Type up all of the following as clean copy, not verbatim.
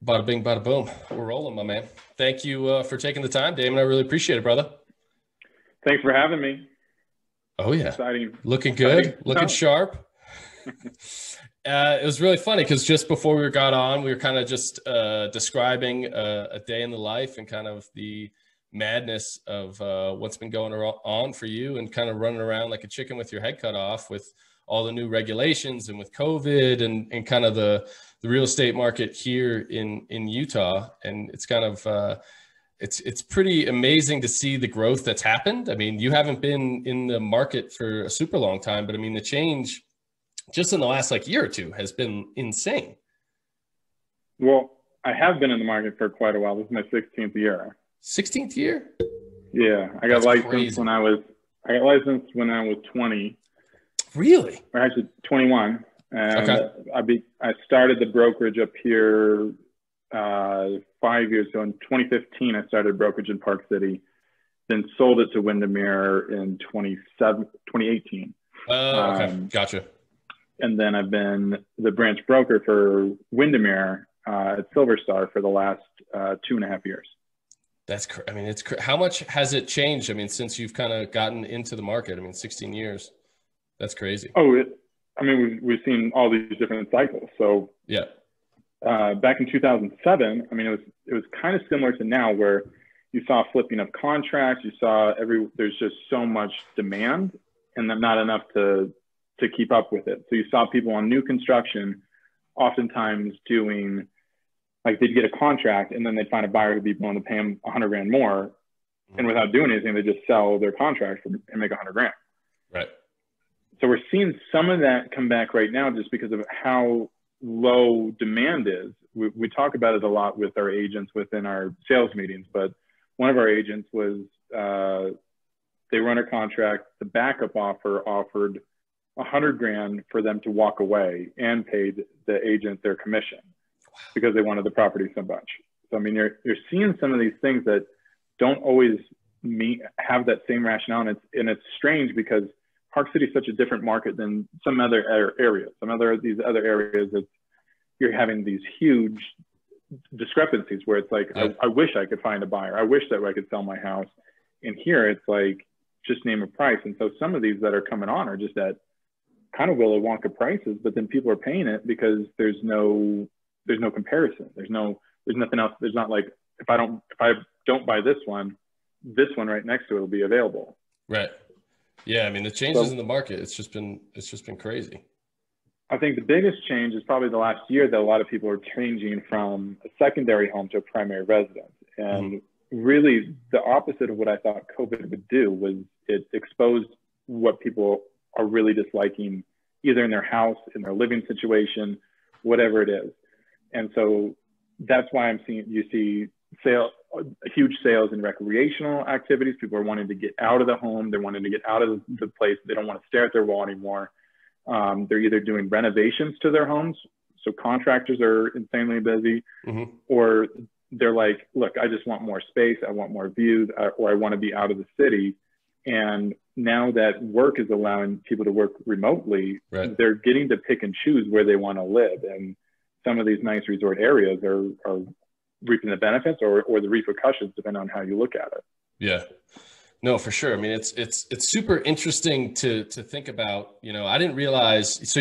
Bada bing, bada boom. We're rolling, my man. Thank you for taking the time, Damon. I really appreciate it, brother. Thanks for having me. Oh, yeah. Exciting. Looking Exciting good, looking stuff. sharp. It was really funny because just before we got on, we were kind of just describing a day in the life and kind of the madness of what's been going on for you and kind of running around like a chicken with your head cut off with all the new regulations and with COVID and kind of the real estate market here in Utah. And it's kind of it's pretty amazing to see the growth that's happened. I mean, you haven't been in the market for a super long time, but I mean, the change just in the last like year or two has been insane. Well, I have been in the market for quite a while. This is my 16th year. 16th year? Yeah, That's crazy. I got licensed when I was 20, Really? or actually 21, and Okay. I started the brokerage up here 5 years ago. In 2015, I started brokerage in Park City, then sold it to Windermere in 2018. Okay. Gotcha. And then I've been the branch broker for Windermere at Silver Star for the last 2.5 years. I mean, how much has it changed? I mean, since you've kind of gotten into the market, I mean, 16 years, that's crazy. We've seen all these different cycles. So Yeah. back in 2007, I mean, it was kind of similar to now where you saw flipping of contracts. You saw there's just so much demand and then not enough to keep up with it. So you saw people on new construction oftentimes doing, like, they'd get a contract and then they'd find a buyer who'd be willing to pay them 100 grand more. And without doing anything, they just sell their contract and make 100 grand. Right. So we're seeing some of that come back right now just because of how low demand is. We talk about it a lot with our agents within our sales meetings, but one of our agents was, they run a contract. The backup offer offered 100 grand for them to walk away and paid the agent their commission because they wanted the property so much. So, I mean, you're seeing some of these things that don't always have that same rationale. And it's strange because Park City is such a different market than some other areas. These other areas that you're having these huge discrepancies where it's like, Yeah. I wish I could find a buyer. I wish that I could sell my house. And here it's like, just name a price. And so some of these that are coming on are just at kind of Willy Wonka prices, but then people are paying it because there's no comparison. There's nothing else. There's not like, if I don't buy this one right next to it will be available. Right. Yeah. I mean, the changes in the market, it's just been crazy. I think the biggest change is probably the last year that a lot of people are changing from a secondary home to a primary residence. And really the opposite of what I thought COVID would do was it exposed what people are really disliking either in their house, in their living situation, whatever it is. And so that's why you see huge sales in recreational activities. People are wanting to get out of the home. They're wanting to get out of the place. They don't want to stare at their wall anymore. They're either doing renovations to their homes. So contractors are insanely busy, or they're like, look, I just want more space. I want more views, or I want to be out of the city. And now that work is allowing people to work remotely, Right. They're getting to pick and choose where they want to live. And some of these nice resort areas are reaping the benefits or the repercussions, depending on how you look at it. Yeah. No, for sure. I mean, it's super interesting to think about. You know, I didn't realize. So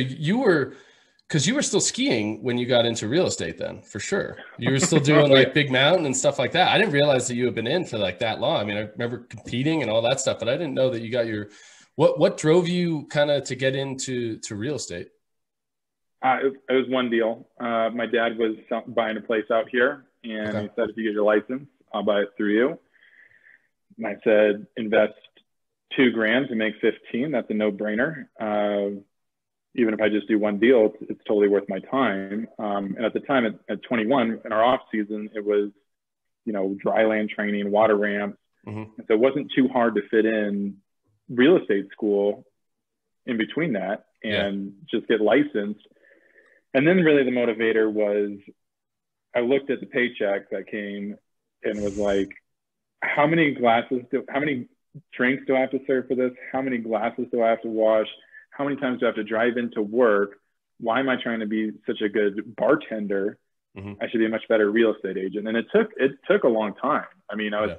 because you were still skiing when you got into real estate then, for sure. You were still doing like Big Mountain and stuff like that. I didn't realize that you had been in for like that long. I mean, I remember competing and all that stuff, but I didn't know that you got what drove you kind of to get into real estate? It was one deal. My dad was buying a place out here, and he said, if you get your license, I'll buy it through you. And I said, invest $2,000 to make 15. That's a no-brainer. Even if I just do one deal, it's totally worth my time. And at the time, at 21, in our off season, it was, dry land training, water ramps. And so it wasn't too hard to fit in real estate school in between that and just get licensed. And then really the motivator was, I looked at the paycheck that came and was like, how many drinks do I have to serve for this? How many glasses do I have to wash? How many times do I have to drive into work? Why am I trying to be such a good bartender I should be a much better real estate agent. And it took a long time. I mean, I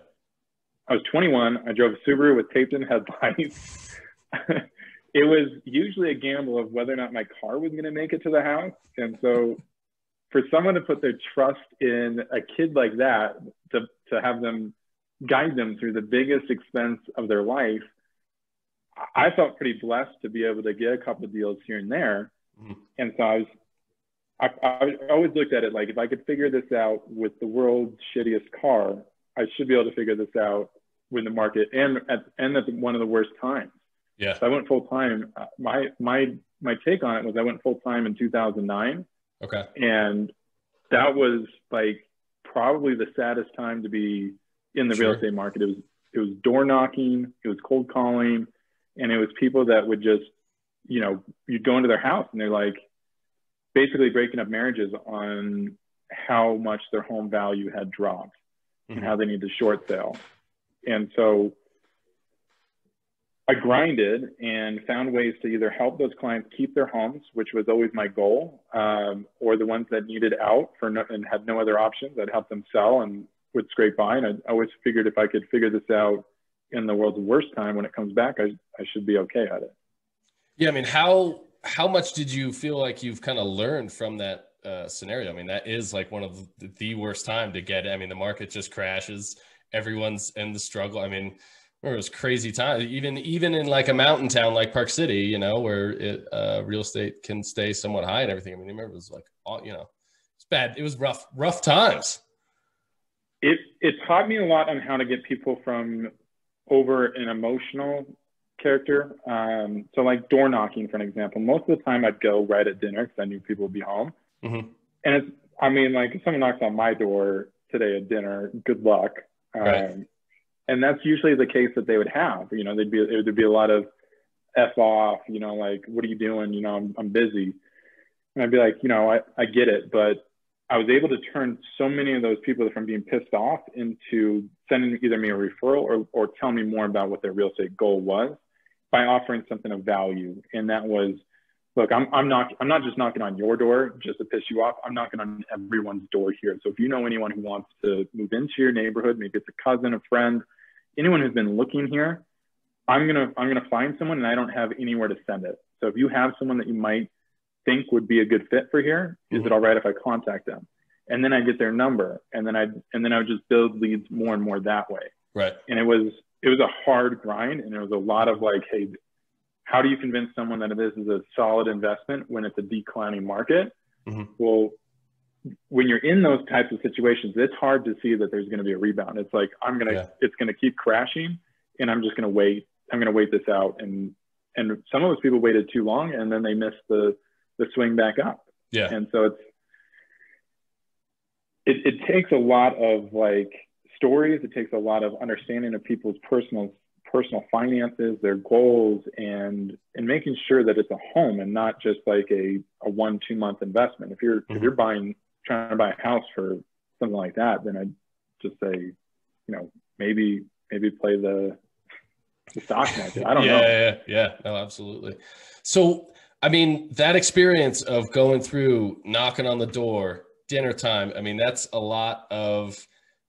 was 21. I drove a Subaru with taped in headlights. It was usually a gamble of whether or not my car was going to make it to the house. And so for someone to put their trust in a kid like that, to have them guide them through the biggest expense of their life, I felt pretty blessed to be able to get a couple of deals here and there. And so I always looked at it like, if I could figure this out with the world's shittiest car, I should be able to figure this out with the market and at one of the worst times. Yeah. So I went full time. My take on it was I went full time in 2009. Okay. And that was like probably the saddest time to be in the real estate market. It was door knocking, it was cold calling, and it was people that would just, you know, you'd go into their house and they're like basically breaking up marriages on how much their home value had dropped and how they need to short sale. And so I grinded and found ways to either help those clients keep their homes, which was always my goal, or the ones that needed out and had no other options, I'd help them sell and would scrape by. And I always figured if I could figure this out in the world's worst time, when it comes back, I should be okay at it. Yeah. I mean, how much did you feel like you've kind of learned from that scenario? I mean, that is like one of the worst time to get it. I mean, the market just crashes. Everyone's in the struggle. I mean, it was crazy time, even in like a mountain town like Park City, you know, where real estate can stay somewhat high and everything. I mean, I remember it was like, you know, it's bad. It was rough times. It taught me a lot on how to get people from over an emotional character. So like door knocking, for an example, most of the time I'd go right at dinner because I knew people would be home. And I mean, like if someone knocks on my door today at dinner, good luck. And that's usually the case that they would have. You know, there'd be a lot of F off, you know, like, what are you doing? You know, I'm busy. And I'd be like, you know, I get it. But I was able to turn so many of those people from being pissed off into sending either me a referral or telling me more about what their real estate goal was by offering something of value. And that was, look, I'm not just knocking on your door just to piss you off. I'm knocking on everyone's door here. So if you know anyone who wants to move into your neighborhood, maybe it's a cousin, a friend, anyone who's been looking here, I'm gonna find someone, and I don't have anywhere to send it. So if you have someone that you might think would be a good fit for here, is it all right if I contact them? And then I get their number, and then I would just build leads more and more that way. Right. And it was a hard grind, and it was a lot of like, hey, how do you convince someone that this is a solid investment when it's a declining market? Well, when you're in those types of situations, it's hard to see that there's going to be a rebound. It's like, it's going to keep crashing, and I'm just going to wait. I'm going to wait this out. And some of those people waited too long, and then they missed the swing back up. Yeah. And so it takes a lot of like stories. It takes a lot of understanding of people's personal finances, their goals, and making sure that it's a home and not just like a 1-2 month investment. If you're trying to buy a house for something like that, then I'd just say, you know, maybe play the stock market. I don't know. Yeah. No, absolutely. So, I mean, that experience of going through, knocking on the door, dinner time, I mean, that's a lot of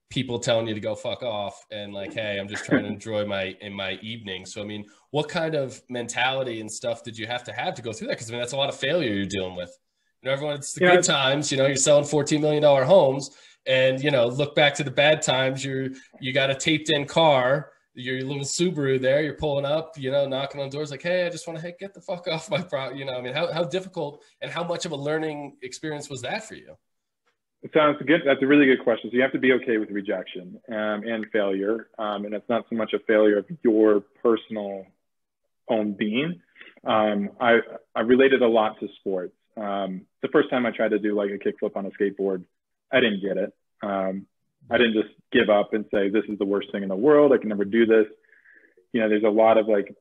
people telling you to go fuck off and like, hey, I'm just trying to enjoy my evening. So, I mean, what kind of mentality and stuff did you have to go through that? Because I mean, that's a lot of failure you're dealing with. You know, everyone, it's the good times, you know, you're selling $14 million homes, and, you know, look back to the bad times. You got a taped in car, your little Subaru there, you're pulling up, you know, knocking on doors like, hey, I just want to get the fuck off my property. You know, I mean, how difficult and how much of a learning experience was that for you? Sounds good. That's a really good question. So you have to be okay with rejection and failure. And it's not so much a failure of your personal own being. I related a lot to sports. The first time I tried to do like a kickflip on a skateboard, I didn't get it. I didn't just give up and say, this is the worst thing in the world. I can never do this. You know, there's a lot of like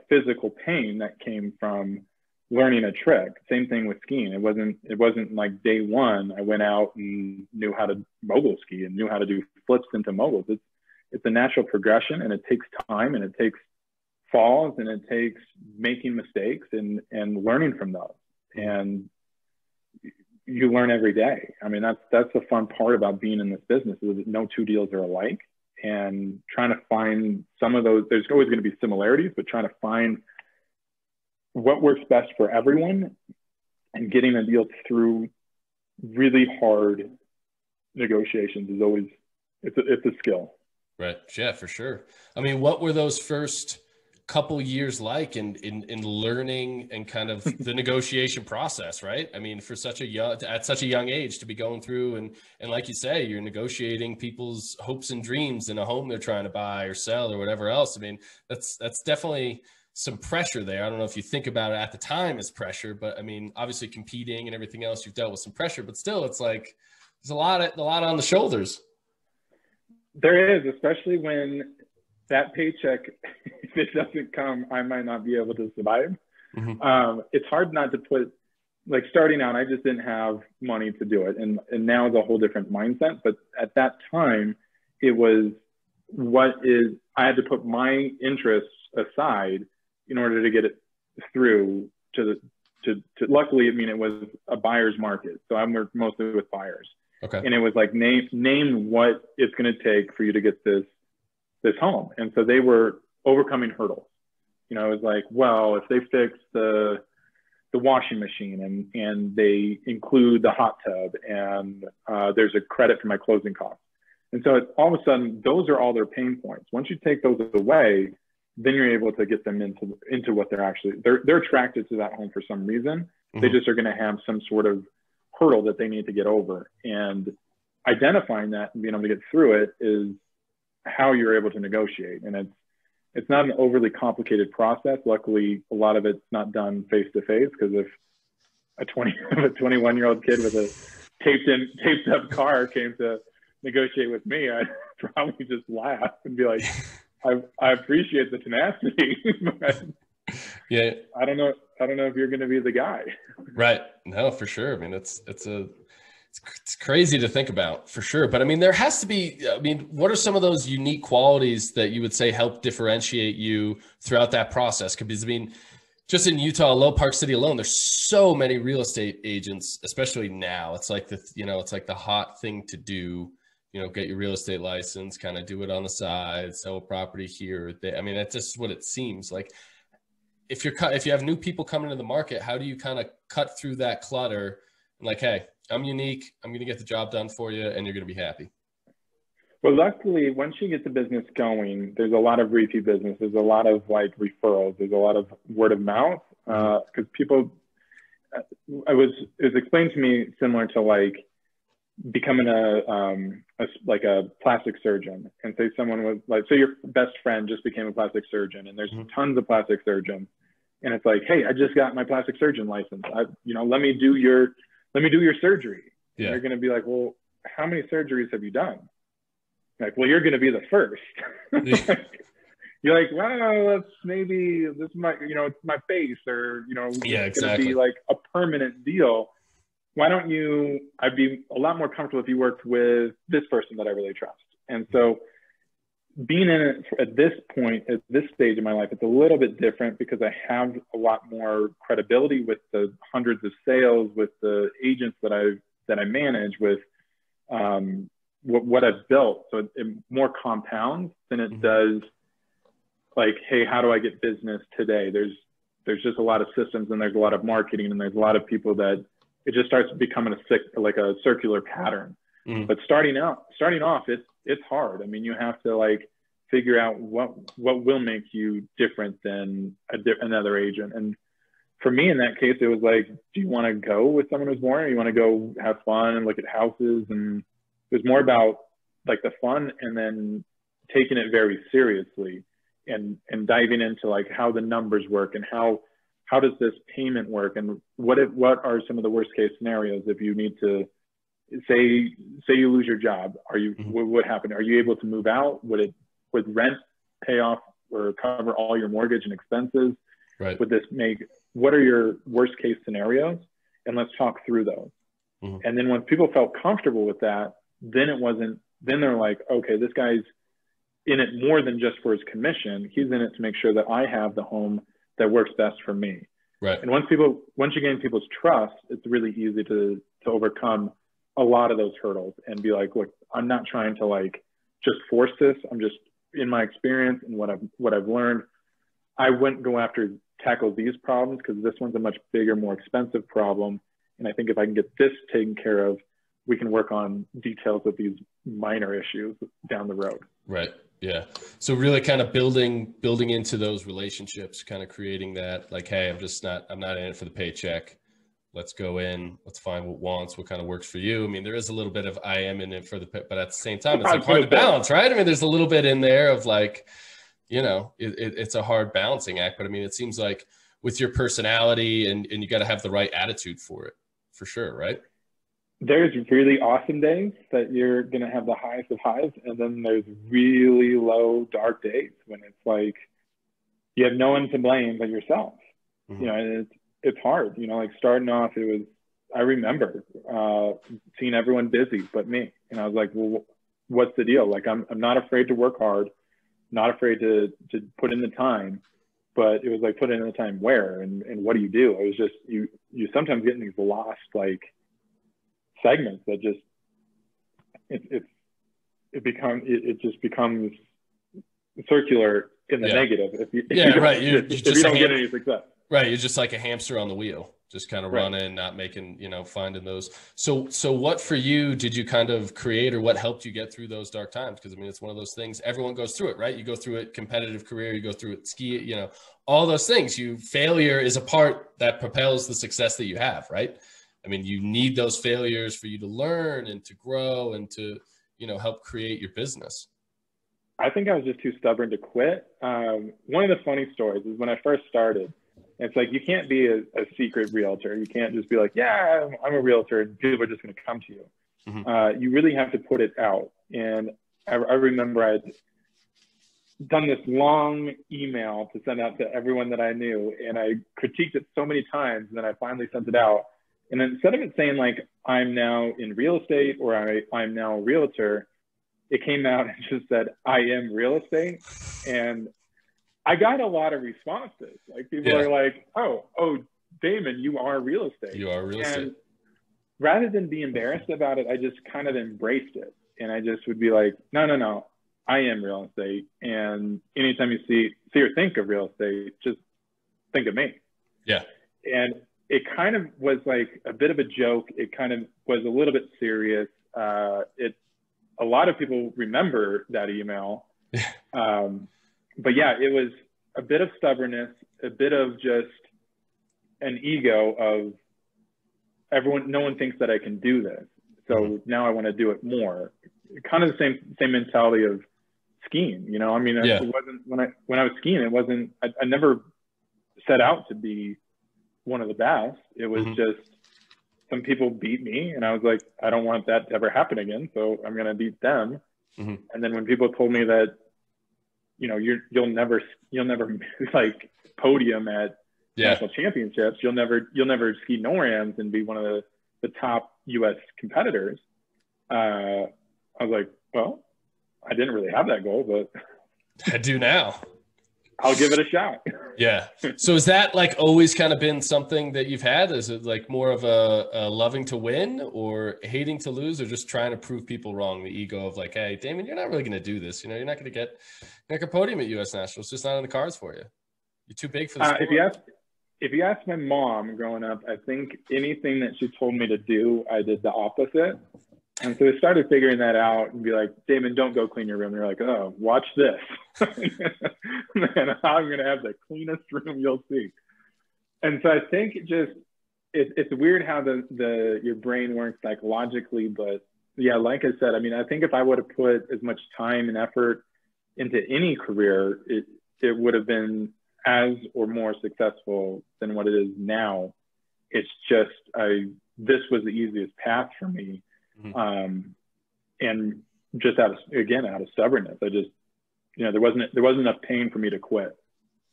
physical pain that came from learning a trick. Same thing with skiing. It wasn't like day one, I went out and knew how to mogul ski and knew how to do flips into moguls. It's a natural progression, and it takes time, and it takes falls, and it takes making mistakes and learning from those. And you learn every day. I mean, that's the fun part about being in this business, is that no two deals are alike, and trying to find some of those, there's always going to be similarities, but trying to find what works best for everyone and getting a deal through really hard negotiations is always, it's a skill. Right. Yeah, for sure. I mean, what were those first couple years like in learning and kind of the negotiation process, right? I mean, for at such a young age to be going through and like you say, you're negotiating people's hopes and dreams in a home they're trying to buy or sell or whatever else. I mean, that's definitely some pressure there. I don't know if you think about it at the time as pressure, but I mean, obviously competing and everything else, you've dealt with some pressure, but still it's like there's a lot on the shoulders. There is, especially when that paycheck, if it doesn't come, I might not be able to survive. Mm-hmm. It's hard not to put, like, starting out, I just didn't have money to do it. And now it's a whole different mindset. But at that time, it was I had to put my interests aside in order to get it through to luckily, I mean, it was a buyer's market. So I worked mostly with buyers. Okay. And it was like, name what it's going to take for you to get this home. And so they were overcoming hurdles. You know, it was like, well, if they fix the washing machine and they include the hot tub and there's a credit for my closing costs. And so all of a sudden, those are all their pain points. Once you take those away, then you're able to get them into what they're attracted to that home for some reason. Mm-hmm. They just are going to have some sort of hurdle that they need to get over. And identifying that and being able to get through it is how you're able to negotiate. And it's not an overly complicated process. Luckily, a lot of it's not done face to face, because if a 21-year-old kid with a taped up car came to negotiate with me, I'd probably just laugh and be like, I appreciate the tenacity, but yeah, I don't know if you're going to be the guy. Right. No, for sure. I mean, it's crazy to think about, for sure. But I mean, there has to be, I mean, what are some of those unique qualities that you would say help differentiate you throughout that process? Because I mean, just in Utah, Low Park City alone, there's so many real estate agents, especially now. It's like it's like the hot thing to do, get your real estate license, kind of do it on the side, sell a property here or there. I mean, that's just what it seems like. If you have new people coming into the market, how do you kind of cut through that clutter and like, hey, I'm unique, I'm going to get the job done for you, and you're going to be happy? Well, luckily, once you get the business going, there's a lot of repeat business. There's a lot of like referrals. There's a lot of word of mouth, because people, it was explained to me similar to like becoming a plastic surgeon. And say someone was like, so your best friend just became a plastic surgeon, and there's tons of plastic surgeons. And it's like, hey, I just got my plastic surgeon license. Let me do your surgery. Yeah. And you're going to be like, well, how many surgeries have you done? Like, well, you're going to be the first. Yeah. You're like, well, it's my face, or, yeah, it's going to be like a permanent deal. Why don't I'd be a lot more comfortable if you worked with this person that I really trust. And so being in it at this point, at this stage in my life, it's a little bit different because I have a lot more credibility with the hundreds of sales, with the agents that I manage, with what I've built. So it more compounds than it does like, hey, how do I get business today? There's just a lot of systems, and there's a lot of marketing, and there's a lot of people that it just starts becoming a circular pattern. But starting off, it's hard. I mean, you have to like figure out what will make you different than another agent. And for me, in that case, it was like, do you want to go with someone who's boring, or you want to go have fun and look at houses? And it was more about like the fun, and then taking it very seriously and diving into like how the numbers work, and how does this payment work, and what are some of the worst case scenarios if you need to say you lose your job? What happened? Are you able to move out? Would rent pay off or cover all your mortgage and expenses? Right. What are your worst case scenarios? And let's talk through those. And then when people felt comfortable with that, then they're like, okay, this guy's in it more than just for his commission. He's in it to make sure that I have the home that works best for me. Right. And once you gain people's trust, it's really easy to to overcome a lot of those hurdles and be like, look, I'm not trying to like just force this. I'm just, in my experience and what I've learned, I wouldn't go after tackle these problems because this one's a much bigger, more expensive problem. And I think if I can get this taken care of, we can work on details of these minor issues down the road. Right. Yeah. So really kind of building into those relationships, kind of creating that like, hey, I'm not in it for the paycheck. Let's go in, let's find what kind of works for you. I mean, there is a little bit of I am in it for the pit, but at the same time, it's like hard to balance, right? I mean, there's a little bit in there of like, you know, it's a hard balancing act, but I mean, it seems like with your personality and you got to have the right attitude for it, for sure, right? There's really awesome days that you're going to have the highest of highs. And then there's really low, dark days when it's like, you have no one to blame but yourself. Mm-hmm. You know, it's hard, you know, like starting off, I remember seeing everyone busy but me. And I was like, well, what's the deal? Like, I'm not afraid to work hard, not afraid to put in the time, but it was like, put in the time where, and what do you do? It was just, you sometimes get in these lost, like, segments that just, it just becomes circular in the negative. If you don't get any success. Right. You're just like a hamster on the wheel, just kind of running, not making, you know, finding those. So what for you did you kind of create, or what helped you get through those dark times? Because I mean, it's one of those things, everyone goes through it, right? You go through it, competitive career, you go through it, ski, you know, all those things. Failure is a part that propels the success that you have, right? I mean, you need those failures for you to learn and to grow and to, you know, help create your business. I think I was just too stubborn to quit. One of the funny stories is when I first started, it's like, you can't be a secret realtor. You can't just be like, yeah, I'm a realtor and people are just going to come to you. Mm-hmm. You really have to put it out. And I remember I'd done this long email to send out to everyone that I knew. And I critiqued it so many times. And then I finally sent it out. And then instead of it saying like, I'm now in real estate or I'm now a realtor, it came out and just said, I am real estate. And I got a lot of responses. Like, people are like, oh, Daimon, you are real estate. You are real estate. And rather than be embarrassed about it, I just kind of embraced it. And I just would be like, no, I am real estate. And anytime you see or think of real estate, just think of me. Yeah. And it kind of was like a bit of a joke. It kind of was a little bit serious. A lot of people remember that email. But yeah, it was a bit of stubbornness, a bit of just an ego of no one thinks that I can do this. So now I want to do it more. Kind of the same mentality of skiing, you know? I mean, it wasn't when I was skiing, it wasn't, I never set out to be one of the best. It was just, some people beat me and I was like, I don't want that to ever happen again. So I'm going to beat them. Mm-hmm. And then when people told me that, you know, you'll never like podium at national championships, you'll never ski NORAMs and be one of the top US competitors. I was like, well, I didn't really have that goal, but I do now. I'll give it a shot. Yeah. So is that like always kind of been something that you've had? Is it like more of a loving to win or hating to lose, or just trying to prove people wrong? The ego of like, hey, Daimon, you're not really going to do this. You know, you're not going to get like a podium at US Nationals. It's just not in the cards for you. You're too big for the sport. If you ask my mom growing up, I think anything that she told me to do, I did the opposite. And so I started figuring that out and be like, Daimon, don't go clean your room. And they're like, oh, watch this. And I'm going to have the cleanest room you'll see. And so I think it's weird how your brain works psychologically. But yeah, like I said, I mean, I think if I would have put as much time and effort into any career, it would have been as or more successul than what it is now. It's just, this was the easiest path for me. Mm-hmm. And just out of stubbornness, I just, you know, there wasn't enough pain for me to quit.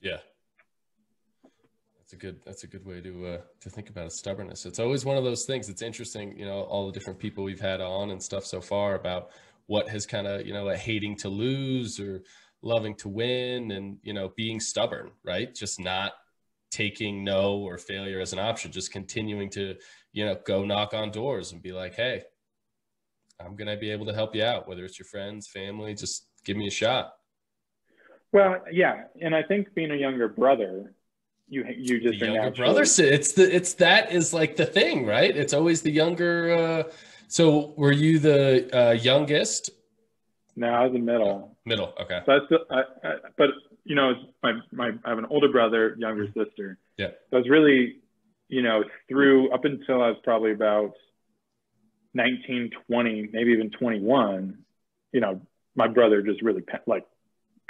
Yeah. That's a good way to think about it. Stubbornness. It's always one of those things. It's interesting, you know, all the different people we've had on and stuff so far about what has kind of, you know, a hating to lose or loving to win and, you know, being stubborn, right? Just not taking no or failure as an option, just continuing to, go knock on doors and be like, hey, I'm going to be able to help you out, whether it's your friends, family, just give me a shot. Well, yeah. And I think being a younger brother, you just The are younger naturally... brother, that is like the thing, right? It's always the younger. So were you the youngest? No, I was the middle. Oh, middle. Okay. But but I have an older brother, younger sister. Yeah. So I was really, through up until I was probably about 19, 20, maybe even 21, my brother just really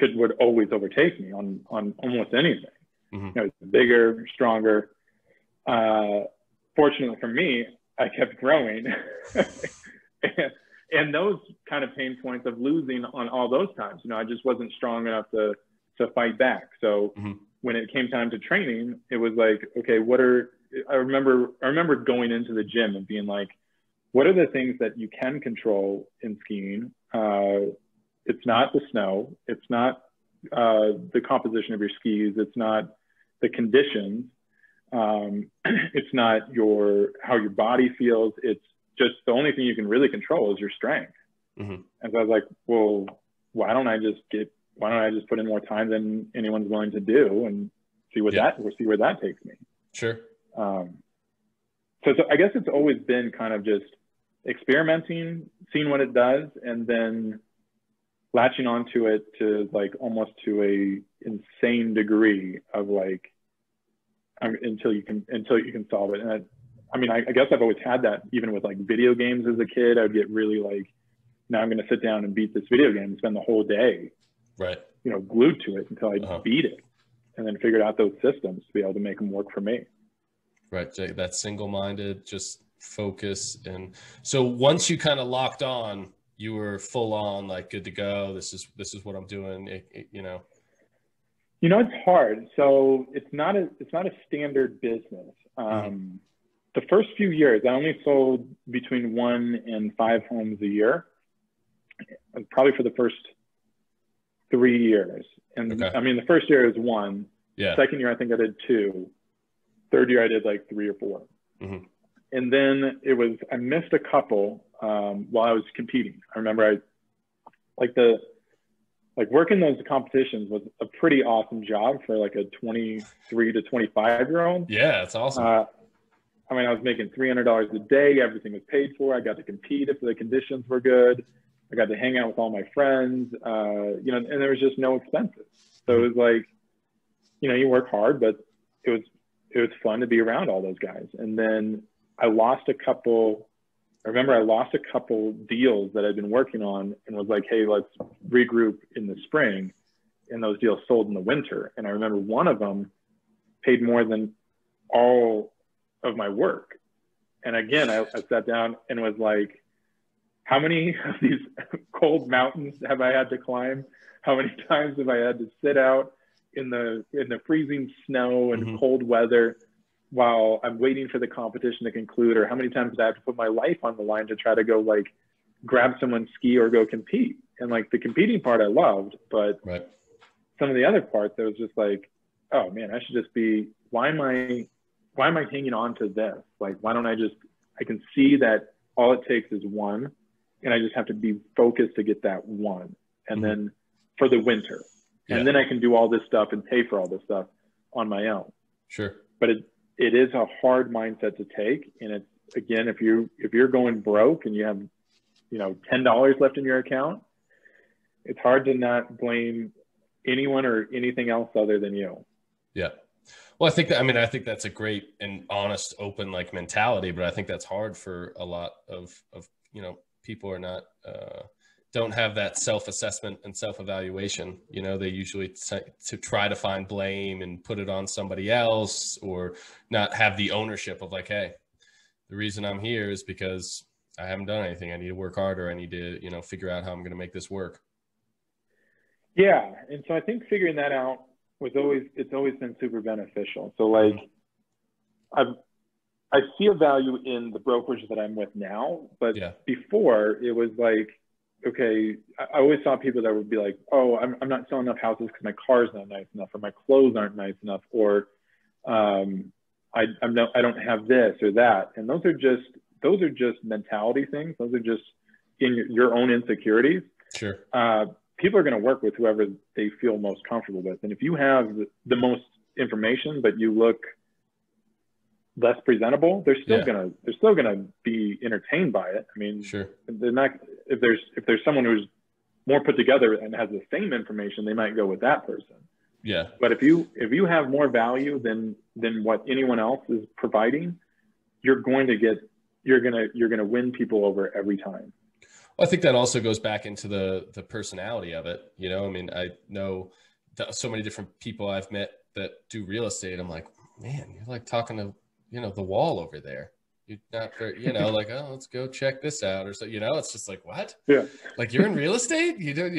would always overtake me on almost anything. Mm-hmm. He's bigger, stronger. Fortunately for me, I kept growing. And those kind of pain points of losing on all those times, I just wasn't strong enough to fight back. So Mm-hmm. when it came time to training, it was like, okay, I remember going into the gym and being like, what are the things that you can control in skiing? It's not the snow. It's not the composition of your skis. It's not the conditions. It's not how your body feels. It's just the only thing you can really control is your strength. Mm-hmm. And so I was like, well, why don't I just put in more time than anyone's willing to do and see where that takes me. Sure. So I guess it's always been kind of just experimenting, seeing what it does, and then latching onto it to almost to a insane degree of until you can solve it. And I guess I've always had that even with video games as a kid. I would get really now I'm going to sit down and beat this video game and spend the whole day, right, glued to it until I beat it, and then figured out those systems to be able to make them work for me. Right, Jake, that single-minded, just focus. And so once you kind of locked on, you were full on, good to go. This is what I'm doing. It's hard. So it's not a standard business. The first few years, I only sold between 1 and 5 homes a year, probably for the first 3 years. And okay. The first year was 1. Yeah. Second year, I think I did 2. Third year, I did 3 or 4. Mm-hmm. And then I missed a couple while I was competing. I remember working those competitions was a pretty awesome job for a 23 to 25-year-old. Yeah, it's awesome. I was making $300 a day. Everything was paid for. I got to compete if the conditions were good. I got to hang out with all my friends, and there was just no expenses. So it was you work hard, but it was fun to be around all those guys. And then I lost a couple deals that I'd been working on and was like, hey, let's regroup in the spring. And those deals sold in the winter. And I remember one of them paid more than all of my work. And again, I sat down and was like, how many of these cold mountains have I had to climb? How many times have I had to sit out in the freezing snow and mm-hmm. cold weather while I'm waiting for the competition to conclude? Or how many times did I have to put my life on the line to try to go grab someone's ski or go compete? And the competing part I loved, but right. Some of the other parts, I was just oh man, I should just be, why am I hanging on to this? Why don't I can see that all it takes is one, and I just have to be focused to get that one. And mm-hmm. then for the winter, and then I can do all this stuff and pay for all this stuff on my own. Sure. But it is a hard mindset to take. And it's, again, if you're going broke and you have, $10 left in your account, it's hard to not blame anyone or anything else other than you. Yeah. Well, I think that's a great and honest, open mentality, but I think that's hard for a lot of people are not, don't have that self-assessment and self-evaluation. They usually to try to find blame and put it on somebody else, or not have the ownership of hey, the reason I'm here is because I haven't done anything. I need to work harder. I need to, figure out how I'm going to make this work. Yeah. And so I think figuring that out it's always been super beneficial. So mm-hmm. I see a value in the brokerage that I'm with now, but before it was okay, I always saw people that would be oh, I'm not selling enough houses because my car's not nice enough, or my clothes aren't nice enough, or I'm I don't have this or that. And those are just mentality things. Those are just in your own insecurities. Sure. People are going to work with whoever they feel most comfortable with. And if you have the most information, but you look less presentable, they're still gonna be entertained by it. I mean, sure. They're not, if there's someone who's more put together and has the same information, they might go with that person. Yeah. But if you have more value than what anyone else is providing, you're going to win people over every time. Well, I think that also goes back into the personality of it. You know, I mean, I know so many different people I've met that do real estate. I'm like, man, you're like talking to, you know, the wall over there. You're not very, you know, like, oh, let's go check this out. Or so, you know, it's just like, what? Yeah. Like, you're in real estate? You don't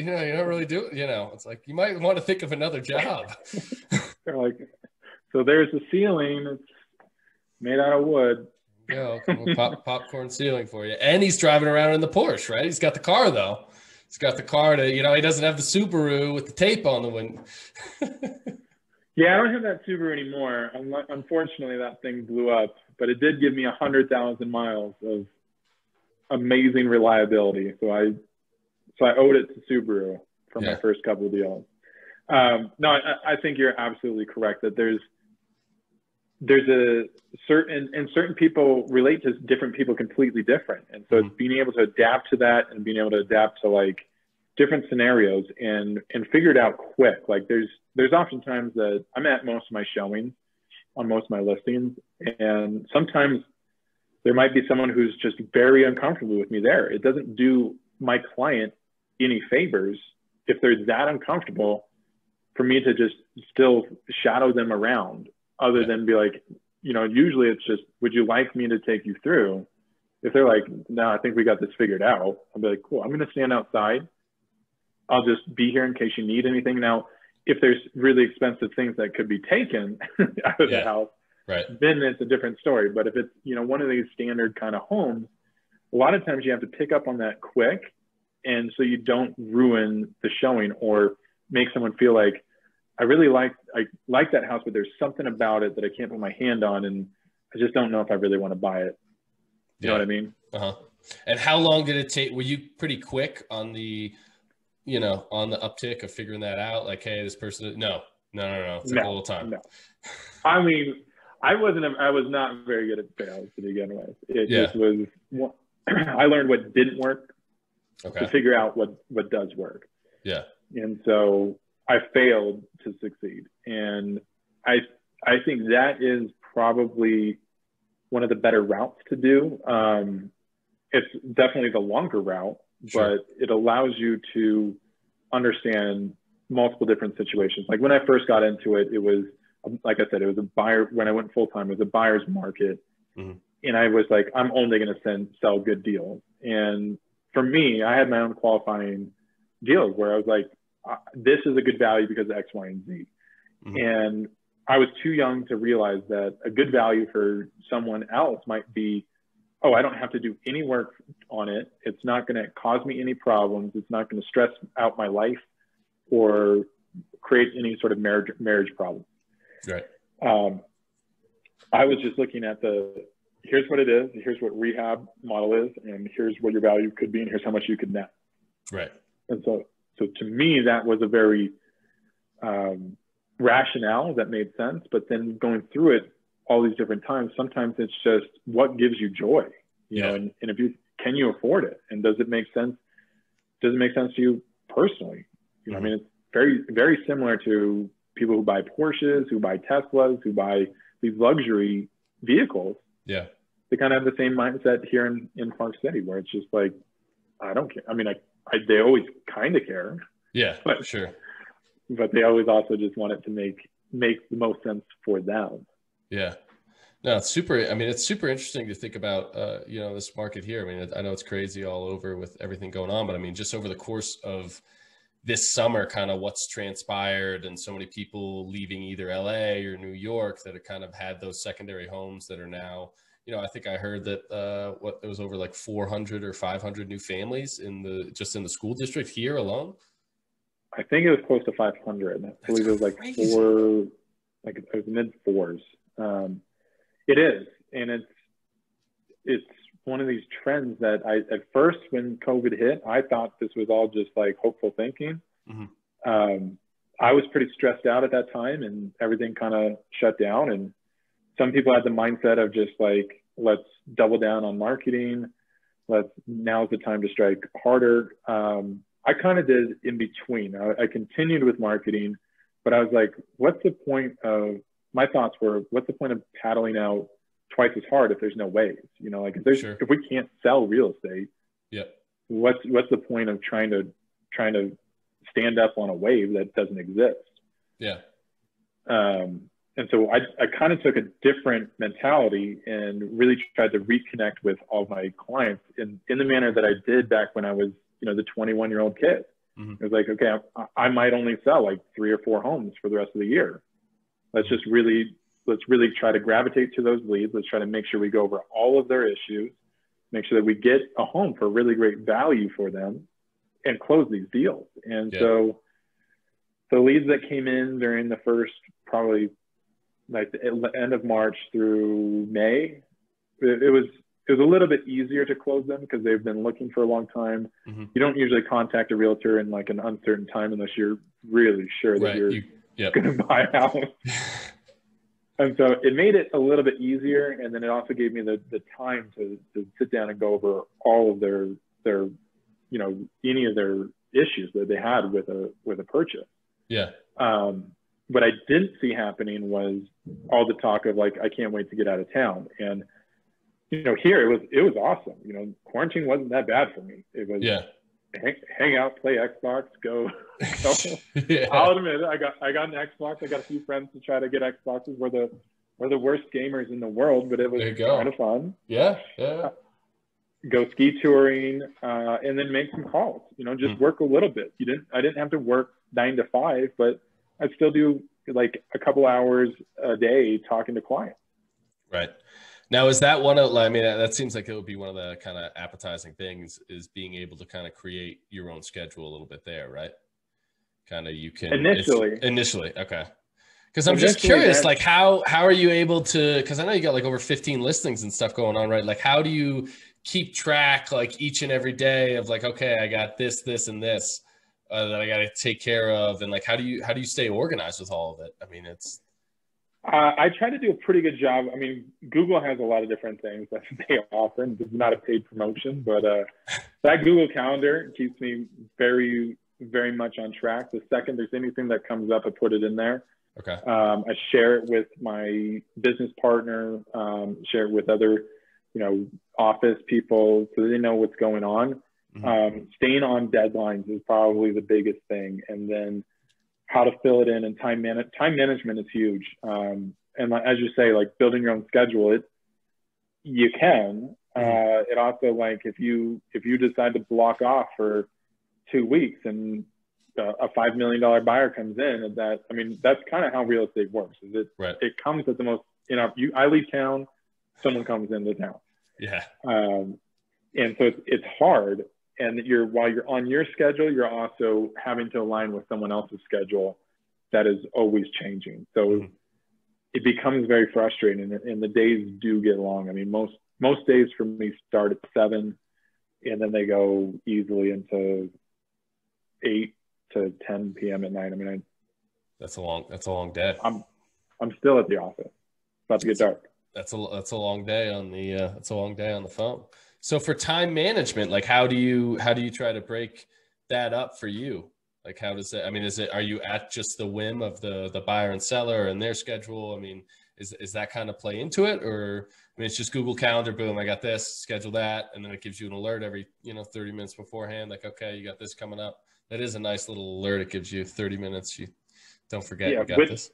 really do it. You know, it's like, you might want to think of another job. They're like, so there's the ceiling. It's made out of wood. Yeah, we'll pop popcorn ceiling for you. And he's driving around in the Porsche, right? He's got the car though. He's got the car to, you know, he doesn't have the Subaru with the tape on the window. Yeah, I don't have that Subaru anymore. Unfortunately, that thing blew up, but it did give me 100,000 miles of amazing reliability. So I owed it to Subaru for my first couple of deals. No, I think you're absolutely correct that there's a certain people relate to different people completely different. And so it's being able to adapt to that and being able to adapt to like different scenarios and figure it out quick. Like there's oftentimes that I'm at most of my showings on most of my listings. And sometimes there might be someone who's just very uncomfortable with me there. It doesn't do my client any favors if they're that uncomfortable for me to just still shadow them around, other than be like, you know, usually it's just, would you like me to take you through? If they're like, no, I think we got this figured out, I'll be like, cool, I'm going to stand outside. I'll just be here in case you need anything. Now, if there's really expensive things that could be taken out of the house, then it's a different story. But if it's, you know, one of these standard kind of homes, a lot of times you have to pick up on that quick. And so you don't ruin the showing or make someone feel like, I like that house, but there's something about it that I can't put my hand on. And I just don't know if I really want to buy it. You know what I mean? Uh-huh. And how long did it take? Were you pretty quick on the, you know, on the uptick of figuring that out? Like, hey, this person, no. It took a little time. No. I mean, I was not very good at sales to begin with. It just was, I learned what didn't work to figure out what does work. Yeah. And so I failed to succeed. And I think that is probably one of the better routes to do. It's definitely the longer route, but it allows you to understand multiple different situations. Like when I first got into it, it was, like I said, it was a buyer. When I went full-time, it was a buyer's market. And I was like, I'm only going to sell good deals. And for me, I had my own qualifying deals where I was like, this is a good value because of X, Y, and Z. And I was too young to realize that a good value for someone else might be, oh, I don't have to do any work on it. It's not going to cause me any problems. It's not going to stress out my life or create any sort of marriage problem. Right. I was just looking at here's what it is. Here's what rehab model is. And here's what your value could be. And here's how much you could net. Right. And so to me, that was a very rationale that made sense. But then going through it all these different times, sometimes it's just what gives you joy, you know, and if can you afford it? And does it make sense? Does it make sense to you personally? You know, I mean, it's very, very similar to people who buy Porsches, who buy Teslas, who buy these luxury vehicles. Yeah. They kind of have the same mindset here in Park City, where it's just like, I don't care. I mean, they always kind of care. Yeah, but but they always also just want it to make the most sense for them. Yeah. No, it's super interesting to think about, you know, this market here. I mean, I know it's crazy all over with everything going on, but I mean, just over the course of this summer, kind of what's transpired and so many people leaving either LA or New York that have kind of had those secondary homes that are now, you know, I think I heard that it was over like 400 or 500 new families in the school district here alone. I think it was close to 500. I believe it was like it was mid fours. It is. And it's one of these trends that at first when COVID hit, I thought this was all just like hopeful thinking. I was pretty stressed out at that time and everything kind of shut down. And some people had the mindset of just like, let's double down on marketing. Now's the time to strike harder. I kind of did in between. I continued with marketing, but I was like, my thoughts were, what's the point of paddling out twice as hard if there's no waves? You know, like if we can't sell real estate, what's the point of trying to stand up on a wave that doesn't exist? And so I kind of took a different mentality and really tried to reconnect with all my clients in the manner that I did back when I was, you know, the 21-year-old kid. It was like, okay, I might only sell like 3 or 4 homes for the rest of the year. Let's really try to gravitate to those leads. Let's try to make sure we go over all of their issues, make sure that we get a home for really great value for them and close these deals. And so the leads that came in during the first, probably like the end of March through May, it was a little bit easier to close them because they've been looking for a long time. You don't usually contact a realtor in like an uncertain time unless you're really sure that you're going to buy a house. And so it made it a little bit easier. And then it also gave me the time to sit down and go over all of their, you know, any of their issues that they had with a purchase. What I didn't see happening was all the talk of like, I can't wait to get out of town. And, you know, here it was awesome. You know, quarantine wasn't that bad for me. It was hang out, play Xbox, go. I'll admit it, I got an Xbox. I got a few friends to try to get Xboxes. We're the worst gamers in the world, but it was kind of fun. Go ski touring, and then make some calls. You know, just work a little bit. I didn't have to work 9 to 5, but I'd still do like a couple hours a day talking to clients. Right. Now, is that one of, I mean, that seems like it would be one of the kind of appetizing things, is being able to kind of create your own schedule a little bit there, right? Kind of you can initially. Okay. Because I'm just curious, like how are you able to, because I know you got like over 15 listings and stuff going on, right? Like how do you keep track like each and every day of like, okay, I got this, and this that I got to take care of. And like, how do you stay organized with all of it? I mean, it's, I try to do a pretty good job. I mean, Google has a lot of different things that they offer, and this is not a paid promotion, but that Google Calendar keeps me very, very much on track. The second there's anything that comes up, I put it in there. Okay. I share it with my business partner, share it with other, you know, office people so they know what's going on. Staying on deadlines is probably the biggest thing. And then how to fill it in, and time management is huge. And as you say, like building your own schedule, you can. It also, like if you decide to block off for 2 weeks and a $5 million buyer comes in, that's kind of how real estate works. It comes at the most, you know, I leave town, someone comes into town. And so it's hard. And while you're on your schedule, you're also having to align with someone else's schedule that is always changing. So it becomes very frustrating, and the days do get long. I mean, most days for me start at 7, and then they go easily into 8 to 10 p.m. at night. I mean, that's a long day. I'm still at the office. It's about to get dark. That's a long day on the phone. So for time management, like how do you try to break that up for you? Like how does that, I mean, are you at just the whim of the buyer and seller and their schedule? I mean, is that kind of play into it? Or, I mean, it's just Google Calendar, boom, I got this, schedule that. And then it gives you an alert every, 30 minutes beforehand. Like, okay, you got this coming up. That is a nice little alert. It gives you 30 minutes. You don't forget you got this.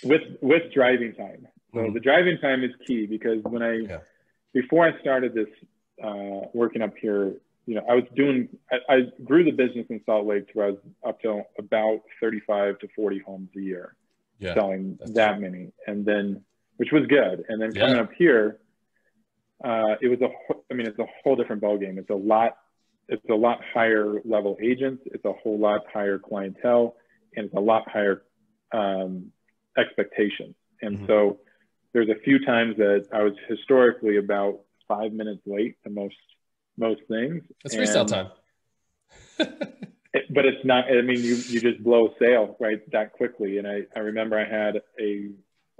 with driving time. So the driving time is key, because before I started this, working up here, I grew the business in Salt Lake to where I was up to about 35 to 40 homes a year, selling that many, and then, which was good. And then coming up here, it's a whole different ballgame. It's a lot higher level agents. It's a whole lot higher clientele, and it's a lot higher expectations. And so there's a few times that I was historically about 5 minutes late to most things. It's freestyle time. But it's not, I mean, you just blow sail right that quickly. And I remember I had a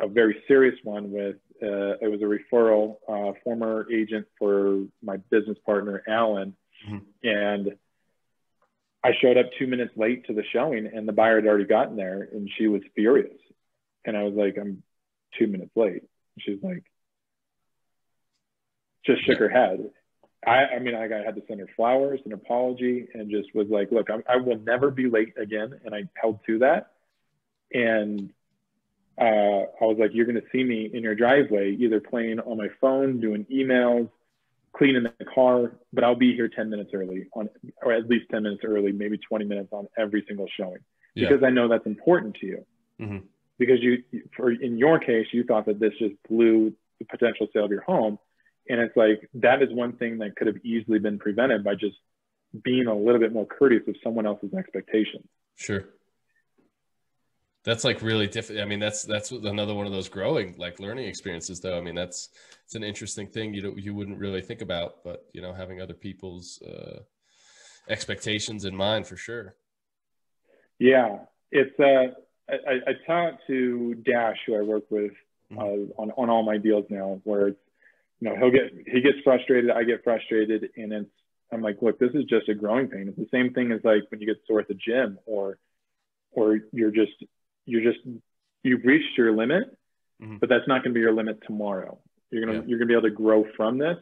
very serious one with, it was a referral, former agent for my business partner, Alan. Mm-hmm. And I showed up 2 minutes late to the showing and the buyer had already gotten there and she was furious. And I was like, I'm 2 minutes late. And she's like, just shook her head. I mean, I had to send her flowers, an apology, and just was like, look, I will never be late again. And I held to that. And I was like, you're going to see me in your driveway, either playing on my phone, doing emails, cleaning the car, but I'll be here 10 minutes early or at least 10 minutes early, maybe 20 minutes on every single showing, because I know that's important to you. Mm-hmm. Because in your case, you thought that this just blew the potential sale of your home. And it's like, that is one thing that could have easily been prevented by just being a little bit more courteous of someone else's expectations. Sure. That's like really different. I mean, that's another one of those growing, like learning experiences though. I mean, it's an interesting thing you wouldn't really think about, but you know, having other people's expectations in mind for sure. Yeah. It's, I talk to Dash, who I work with on all my deals now, where it's, you know, he gets frustrated, I get frustrated, and I'm like, look, this is just a growing pain. It's the same thing as like when you get sore at the gym, or you've reached your limit, but that's not going to be your limit tomorrow. You're gonna be able to grow from this,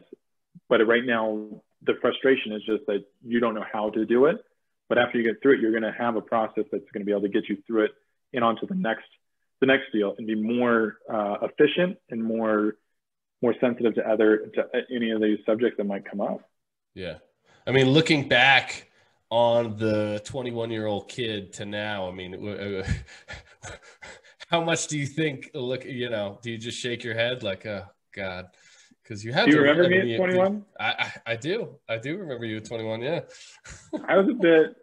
but right now the frustration is just that you don't know how to do it. But after you get through it, you're going to have a process that's going to be able to get you through it and onto the next deal, and be more efficient and more sensitive to any of these subjects that might come up. Yeah. I mean, looking back on the 21-year-old kid to now, I mean, how much do you think, do you just shake your head like, oh God, because you have do you remember me at 21? I do remember you at 21. Yeah. I was a bit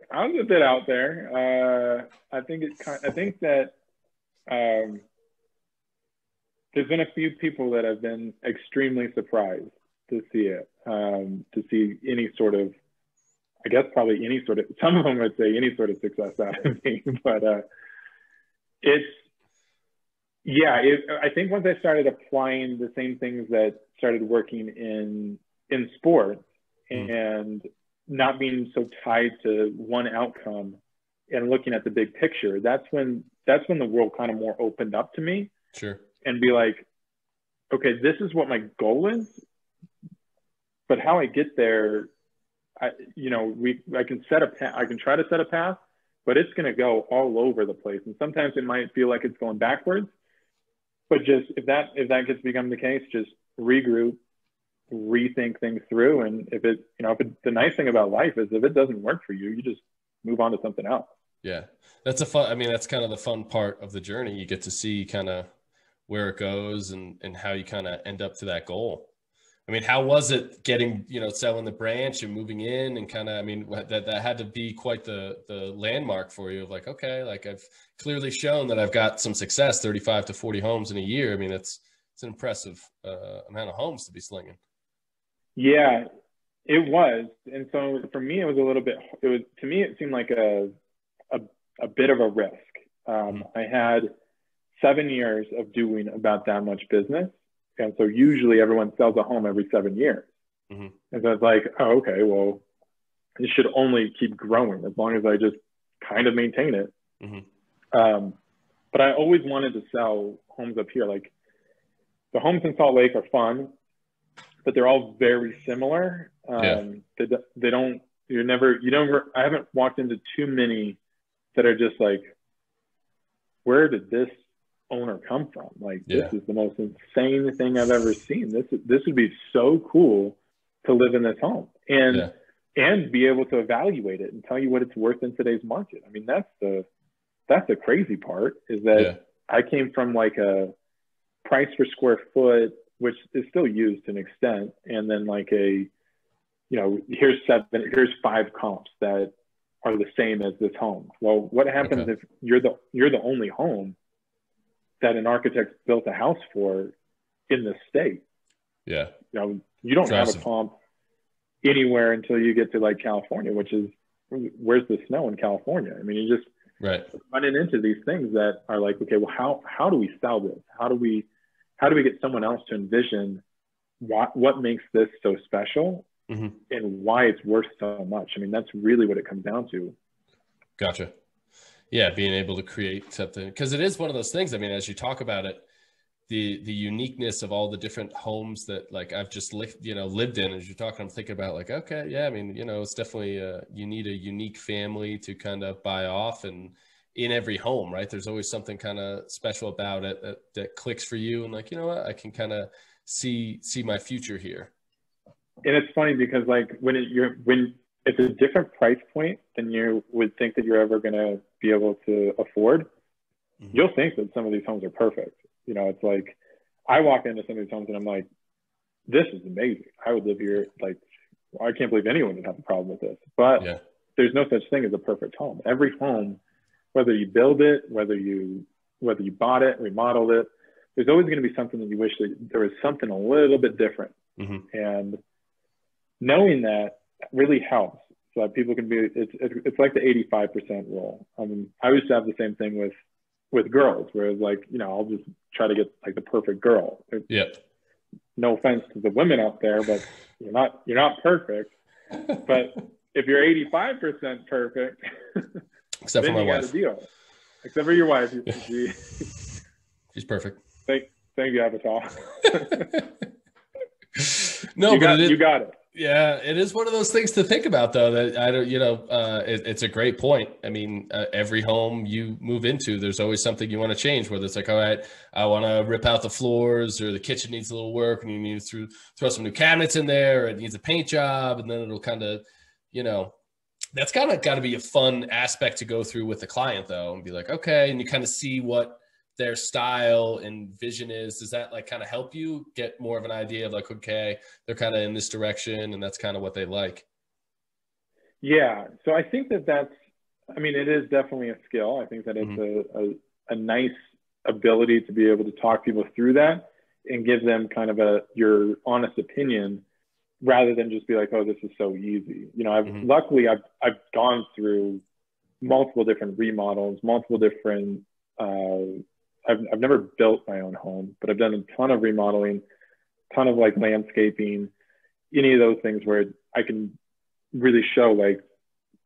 out there. I think that, there's been a few people that have been extremely surprised to see it, to see any sort of, I guess probably any sort of, some of them would say any sort of success out of me, but I think once I started applying the same things that started working in sports and not being so tied to one outcome and looking at the big picture, that's when the world kind of more opened up to me. Sure. And be like, okay, this is what my goal is, but how I get there, I can try to set a path, but it's going to go all over the place. And sometimes it might feel like it's going backwards, but just if that gets become the case, just regroup, rethink things through. And the nice thing about life is if it doesn't work for you, you just move on to something else. Yeah. That's kind of the fun part of the journey. You get to see kind of where it goes and how you kind of end up to that goal. I mean, how was it getting, selling the branch and moving in and kind of, I mean, that had to be quite the landmark for you of like, okay, like I've clearly shown that I've got some success, 35 to 40 homes in a year. I mean, it's an impressive amount of homes to be slinging. Yeah, it was. And so for me, to me, it seemed like a bit of a risk. I had 7 years of doing about that much business. And so usually everyone sells a home every 7 years. And so it's like, oh, okay, well, it should only keep growing as long as I just kind of maintain it. But I always wanted to sell homes up here. Like the homes in Salt Lake are fun, but they're all very similar. I haven't walked into too many that are just like, where did this owner come from? Like, this is the most insane thing I've ever seen. This would be so cool to live in this home and be able to evaluate it and tell you what it's worth in today's market. I mean, that's the crazy part, is that I came from like a price per square foot, which is still used to an extent, and then like here's 5 comps that are the same as this home. Well, what happens if you're the only home that an architect built a house for in the state. Yeah. You know, you don't have a comp anywhere until you get to like California, which is, where's the snow in California? I mean, you just running into these things that are like, okay, well, how do we sell this? How do we get someone else to envision what makes this so special and why it's worth so much? I mean, that's really what it comes down to. Gotcha. Yeah, being able to create something, because it is one of those things. I mean, as you talk about it, the uniqueness of all the different homes that like I've just lived in, as you're talking, I'm thinking about like, okay, yeah, I mean, you know, it's definitely you need a unique family to kind of buy off, and in every home, right, there's always something kind of special about it that clicks for you, and like, you know what, I can kind of see my future here. And it's funny because like when it's a different price point than you would think that you're ever going to be able to afford, you'll think that some of these homes are perfect. You know, it's like I walk into some of these homes and I'm like, this is amazing. I would live here. Like, I can't believe anyone would have a problem with this. But there's no such thing as a perfect home. Every home, whether you build it, whether you bought it, remodeled it, there's always going to be something that you wish that there was something a little bit different. And knowing that really helps, so that people can be, it's like the 85% rule. I mean, I used to have the same thing with girls, where it's like, you know, I'll just try to get like the perfect girl. No offense to the women out there, but you're not perfect. But if you're 85% perfect, except then for my you wife. got a deal. Except for your wife, she's perfect. Thank you, Avatar. No, you got it. Yeah, it is one of those things to think about, though, that I don't, it's a great point. I mean, every home you move into, there's always something you want to change, whether it's like, all right, I want to rip out the floors, or the kitchen needs a little work and you need to throw some new cabinets in there, or it needs a paint job. And then it'll kind of, that's kind of got to be a fun aspect to go through with the client, though, and be like, okay, and you kind of see what their style and vision is. Does that like kind of help you get more of an idea of like, okay, they're kind of in this direction and that's kind of what they like? Yeah. So I think it is definitely a skill. I think that it's a nice ability to be able to talk people through that and give them kind of your honest opinion, rather than just be like, oh, this is so easy. You know, luckily I've gone through multiple different remodels, multiple different, I've never built my own home, but I've done a ton of remodeling, ton of like landscaping, any of those things where I can really show like,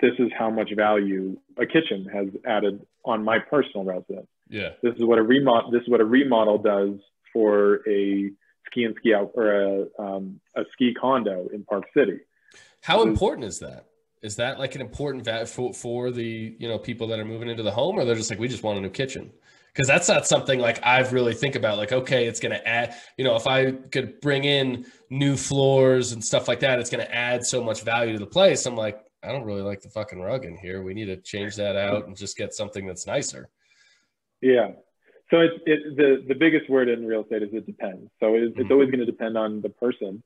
this is how much value a kitchen has added on my personal residence. Yeah. This is what a remodel does for a ski and ski out, or a ski condo in Park City. How important is that? Is that like an important value for the, people that are moving into the home, or they're just like, we just want a new kitchen? Because that's not something like I've really think about, like, okay, it's going to add, if I could bring in new floors and stuff like that, it's going to add so much value to the place. I'm like, I don't really like the fucking rug in here. We need to change that out and just get something that's nicer. Yeah. So the biggest word in real estate is it depends. So it's always going to depend on the person.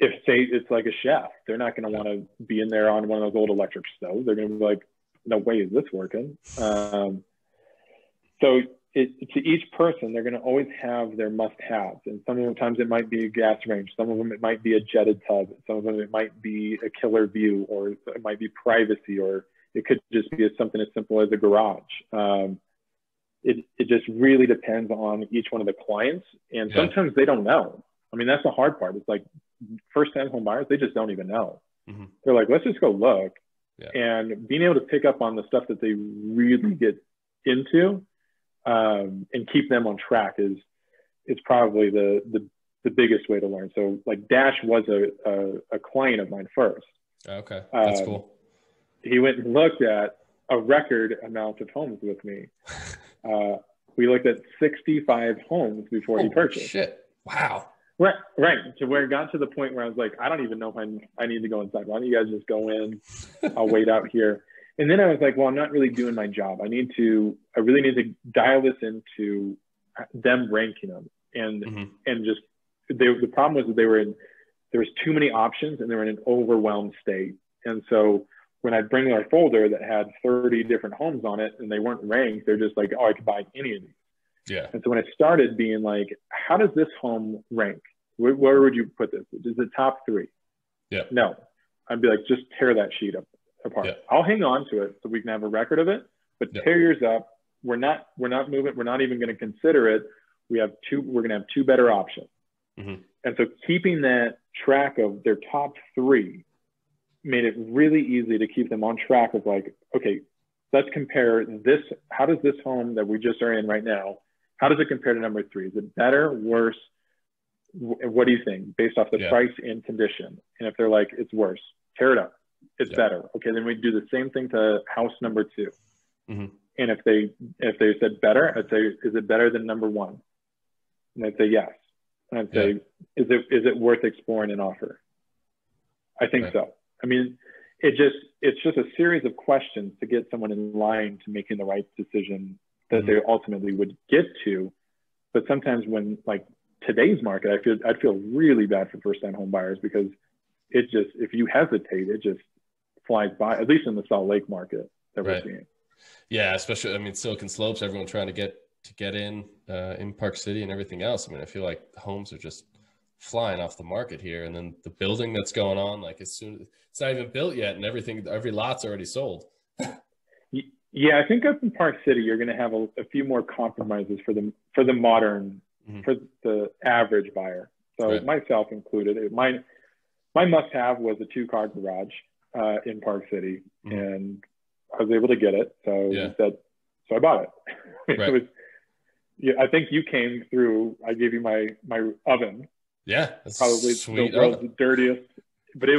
If say it's like a chef, they're not going to want to be in there on one of those old electric stoves. They're going to be like, no way is this working. So to each person, they're going to always have their must-haves. And sometimes it might be a gas range. Some of them, it might be a jetted tub. Some of them, it might be a killer view, or it might be privacy, or it could just be something as simple as a garage. It just really depends on each one of the clients. And sometimes they don't know. I mean, that's the hard part. It's like first-time home buyers, they just don't even know. They're like, let's just go look. And being able to pick up on the stuff that they really get into, and keep them on track is probably the biggest way to learn. So like Dash was a client of mine first. Okay, that's cool. He went and looked at a record amount of homes with me. We looked at 65 homes before he purchased. Shit! Wow. Right. To where it got to the point where I was like, I don't even know if I need to go inside. Why don't you guys just go in? I'll wait out here. And then I was like, well, I'm not really doing my job. I really need to dial this into them ranking them. And just, the problem was that there was too many options and they were in an overwhelmed state. And so when I bring our folder that had 30 different homes on it and they weren't ranked, they're just like, oh, I could buy any of these. Yeah. And so when I started being like, how does this home rank? Where would you put this? Is it top 3? Yeah. No. I'd be like, just tear that sheet apart. Yeah. I'll hang on to it so we can have a record of it, but tear yours up. We're not moving. We're not even going to consider it. We're going to have 2 better options. Mm-hmm. And so keeping that track of their top 3 made it really easy to keep them on track of like, okay, let's compare this. How does this home that we just are in right now, how does it compare to number 3? Is it better, worse? What do you think based off the price and condition? And if they're like, it's worse, tear it up. It's better. Okay, then we do the same thing to house number 2. Mm-hmm. And if they said better, I'd say, is it better than number 1? And I'd say yes. And I'd say, is it worth exploring an offer? I think so. I mean, it's just a series of questions to get someone in line to making the right decision that they ultimately would get to. But sometimes when like today's market, I'd feel really bad for first-time home buyers because if you hesitate, it just flies by, at least in the Salt Lake market that we're seeing. Yeah, especially, I mean, Silicon Slopes, everyone trying to get in Park City and everything else. I mean, I feel like homes are just flying off the market here. And then the building that's going on, like it's not even built yet and every lot's already sold. Yeah, I think up in Park City, you're going to have a few more compromises for the modern, for the average buyer. So myself included. My must-have was a 2-car garage in Park City, and I was able to get it. So I bought it. It was. Yeah, I think you came through. I gave you my oven. Yeah, that's probably sweet the world's dirtiest, but it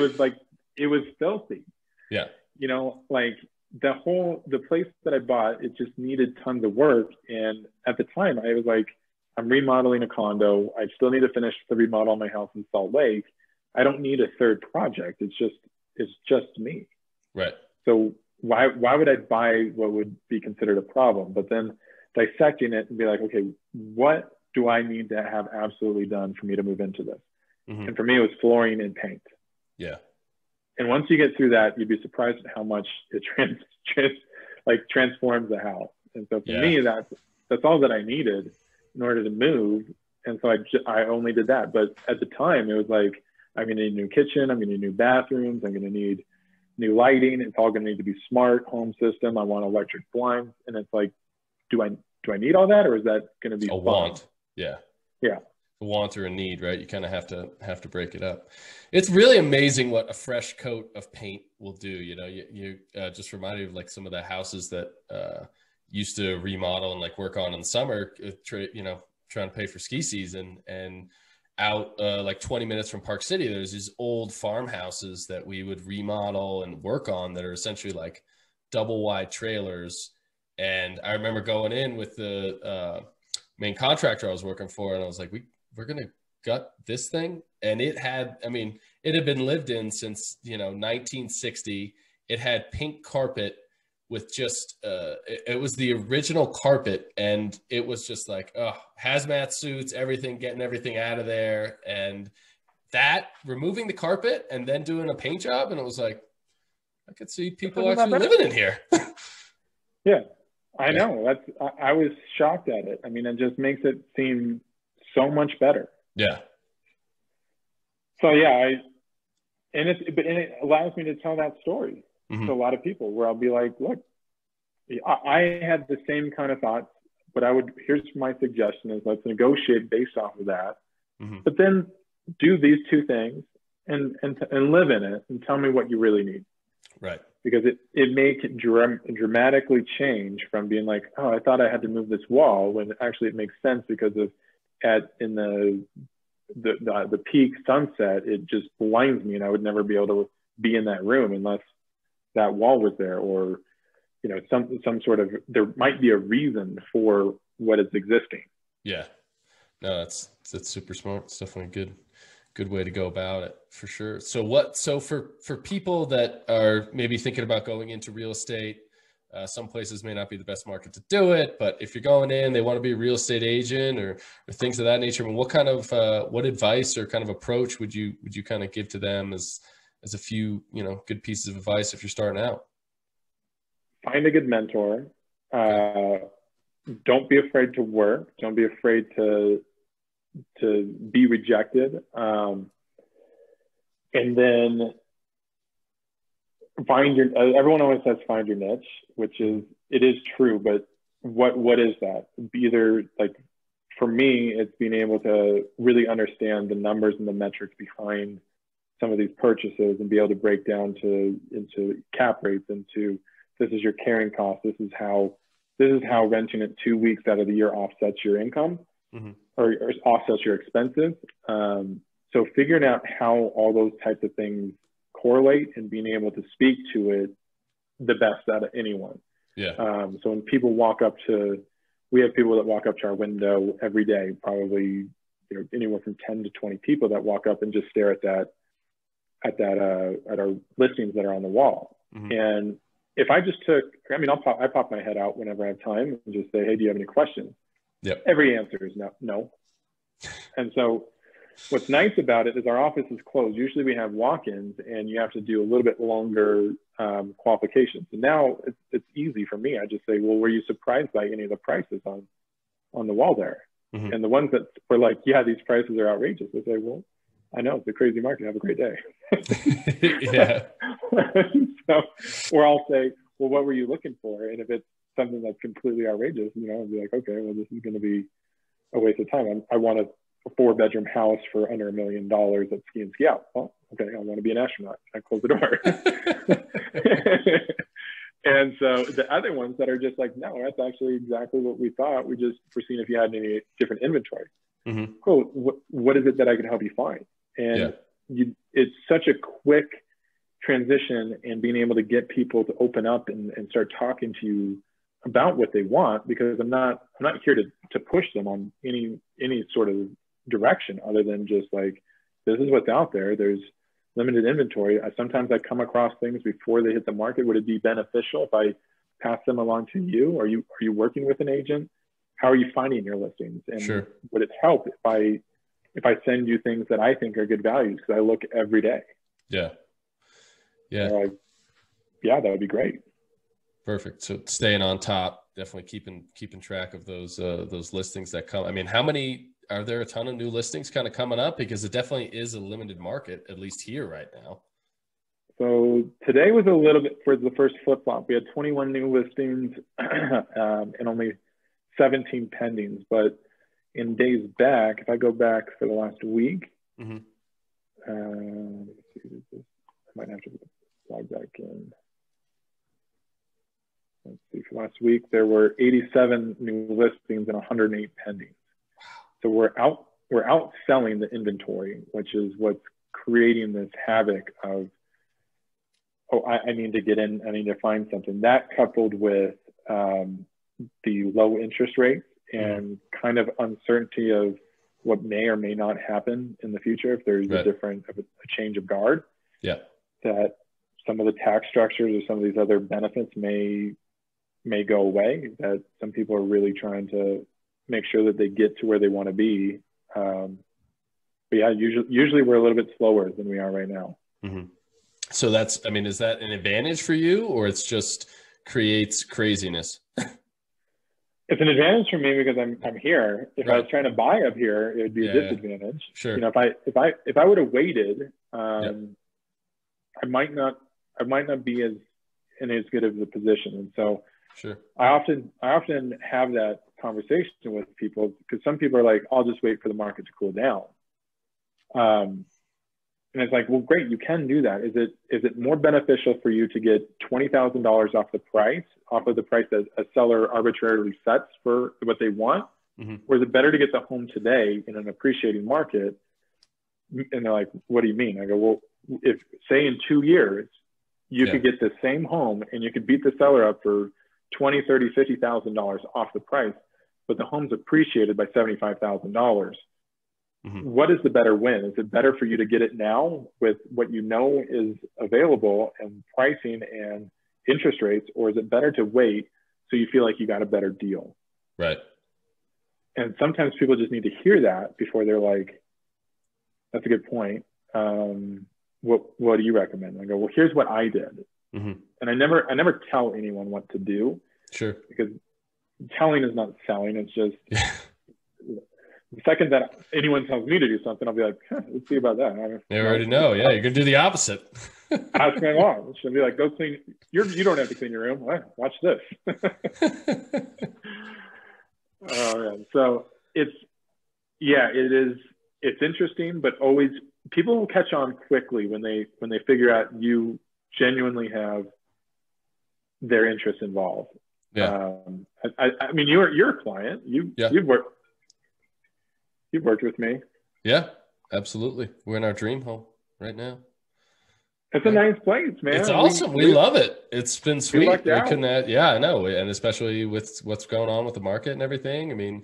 was filthy. Yeah, you know, like the place that I bought, it just needed tons of work. And at the time, I was like, I'm remodeling a condo. I still need to finish the remodel on my house in Salt Lake. I don't need a 3rd project. It's just me. Right. So why would I buy what would be considered a problem? But then dissecting it and be like, okay, what do I need to have absolutely done for me to move into this? And for me, it was flooring and paint. Yeah. And once you get through that, you'd be surprised at how much it transforms the house. And so for me, that's all that I needed in order to move. And so I only did that. But at the time, it was like, I'm going to need a new kitchen. I'm going to need new bathrooms. I'm going to need new lighting. It's all going to need to be smart home system. I want electric blinds. And it's like, do I need all that, or is that going to be a fun? Want? Yeah. Yeah. A want or a need, right? You kind of have to break it up. It's really amazing what a fresh coat of paint will do. You know, you just reminded me of like some of the houses that used to remodel and like work on in the summer, you know, trying to pay for ski season, and out like 20 minutes from Park City, there's these old farmhouses that we would remodel and work on that are essentially like double wide trailers. And I remember going in with the main contractor I was working for, and I was like, we're going to gut this thing. And it had been lived in since, 1960. It had pink carpet with just, it was the original carpet. And it was just like, hazmat suits, getting everything out of there. And that, removing the carpet and then doing a paint job. And it was like, I could see people actually living in here. Yeah, I know. I was shocked at it. I mean, it just makes it seem so much better. Yeah. So yeah, it allows me to tell that story to a lot of people, where I'll be like, look, I had the same kind of thoughts, but here's my suggestion is let's negotiate based off of that, but then do these 2 things and live in it and tell me what you really need. Right. Because it may dramatically change from being like, oh, I thought I had to move this wall, when actually it makes sense because of in the peak sunset, it just blinds me, and I would never be able to be in that room unless that wall was there, or some sort of, there might be a reason for what is existing. Yeah, no, that's super smart. It's definitely a good way to go about it, for sure. So for people that are maybe thinking about going into real estate, some places may not be the best market to do it, but if you're going in, they want to be a real estate agent or things of that nature. I mean, what kind of what advice or kind of approach would you kind of give to them as a few good pieces of advice if you're starting out? Find a good mentor. don't be afraid to work. Don't be afraid to be rejected. And then everyone always says find your niche, which is, it is true, but what is that? Either, like, for me, it's being able to really understand the numbers and the metrics behind some of these purchases and be able to break down into cap rates, into this is your carrying cost. This is how renting it 2 weeks out of the year offsets your income, or offsets your expenses. So figuring out how all those types of things correlate and being able to speak to it the best out of anyone. Yeah. So when people we have people that walk up to our window every day, probably, anywhere from 10 to 20 people that walk up and just stare at our listings that are on the wall. And if I just I pop my head out whenever I have time and just say, hey, do you have any questions? Yep. Every answer is no. And so what's nice about it is our office is closed. Usually we have walk-ins and you have to do a little bit longer qualifications. And now it's easy for me. I just say, well, were you surprised by any of the prices on the wall there? And the ones that were like, yeah, these prices are outrageous. I say, well, I know, it's a crazy market. Have a great day. Yeah. Or I'll say, well, what were you looking for? And if it's something that's completely outrageous, I'll be like, okay, well, this is going to be a waste of time. I want a 4-bedroom house for under $1 million at Ski and Ski Out. Well, okay, I want to be an astronaut. I close the door. And so the other ones that are just like, no, that's actually exactly what we thought. We're seeing if you had any different inventory. Cool. What is it that I can help you find? And it's such a quick transition, and being able to get people to open up and start talking to you about what they want, because I'm not here to push them on any sort of direction other than just like, this is what's out there. There's limited inventory. Sometimes I come across things before they hit the market. Would it be beneficial if I pass them along to you? Are you working with an agent? How are you finding your listings? And would it help if I send you things that I think are good values? Because I look every day. Yeah. Yeah, that would be great. Perfect. So staying on top, definitely keeping track of those listings that come. I mean, are there a ton of new listings kind of coming up? Because it definitely is a limited market, at least here right now. So today was a little bit for the first flip flop. We had 21 new listings and only 17 pendings. But in days back, if I go back for the last week, let's see, I might have to log back in. Let's see, for last week, there were 87 new listings and 108 pendings. So we're outselling the inventory, which is what's creating this havoc of, I need to get in, I need to find something. That coupled with the low interest rates and kind of uncertainty of what may or may not happen in the future if there's a change of guard. Yeah. That some of the tax structures or some of these other benefits may go away, that some people are really trying to make sure that they get to where they want to be. But yeah, usually we're a little bit slower than we are right now. So is that an advantage for you, or it's just creates craziness? It's an advantage for me because I'm here. If I was trying to buy up here, it would be a disadvantage. Sure. If I would have waited, I might not be in as good of a position. And so I often have that conversation with people, because some people are like, I'll just wait for the market to cool down. And it's like, well, great, you can do that. Is it more beneficial for you to get $20,000 off of the price that a seller arbitrarily sets for what they want? Or is it better to get the home today in an appreciating market? And they're like, what do you mean? I go, well, if say in 2 years, you could get the same home and you could beat the seller up for $20,000, $30,000, $50,000 off the price, but the home's appreciated by $75,000. What is the better win? Is it better for you to get it now with what you know is available and pricing and interest rates, or is it better to wait so you feel like you got a better deal? Right. And sometimes people just need to hear that before they're like, that's a good point. What do you recommend? I go, well, here's what I did. And I never tell anyone what to do. Sure. Because telling is not selling. It's just the second that anyone tells me to do something, I'll be like, let's see about that. You already know. Yeah, you're gonna do the opposite. Ask my mom. She'll be like, go clean. You don't have to clean your room. Watch this. Oh man. So it is. It's interesting, but always people will catch on quickly when they figure out you genuinely have their interests involved. Yeah. I mean, you're a client. You've worked with me. Yeah, absolutely. We're in our dream home right now. It's a nice place, man. It's awesome. We love it. It's been sweet. Yeah, I know. And especially with what's going on with the market and everything. I mean,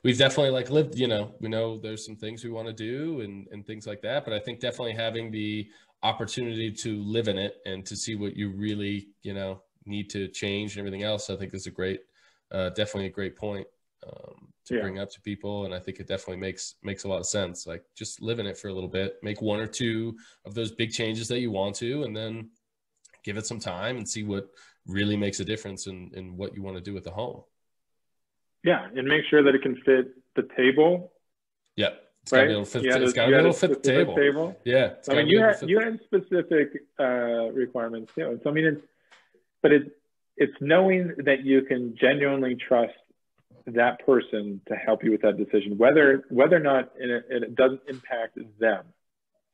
we've definitely lived, we know there's some things we want to do and things like that. But I think definitely having the opportunity to live in it and to see what you really, need to change and everything else, I think is definitely a great point to bring up to people. And I think it definitely makes a lot of sense. Like just live in it for a little bit, make one or two of those big changes that you want to, and then give it some time and see what really makes a difference in what you want to do with the home. Yeah. And make sure that it can fit the table. Yeah. It's got to be able to fit, it's got to be able to fit the table. Yeah. I mean, you had specific requirements too. And so, I mean, it's knowing that you can genuinely trust that person to help you with that decision, whether or not it doesn't impact them.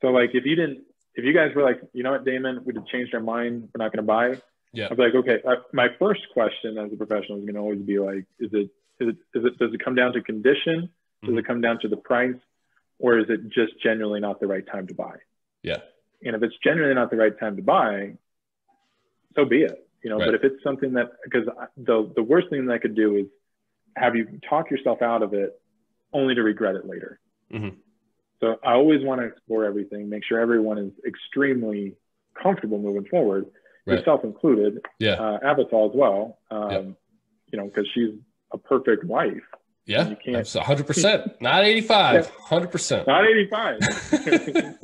So like, if you guys were like, you know what, Daimon, we just changed our mind, we're not going to buy. Yeah. I'd be like, okay, my first question as a professional is going to always be like, does it come down to condition? Does it come down to the price? Or is it just genuinely not the right time to buy? Yeah. And if it's genuinely not the right time to buy, so be it. Right. But if it's something that, because the worst thing that I could do is have you talk yourself out of it only to regret it later. Mm-hmm. So I always want to explore everything, make sure everyone is extremely comfortable moving forward, yourself included, Abital as well, because she's a perfect wife. Yeah, you can't, 100%, not 85, 100%. Not 85.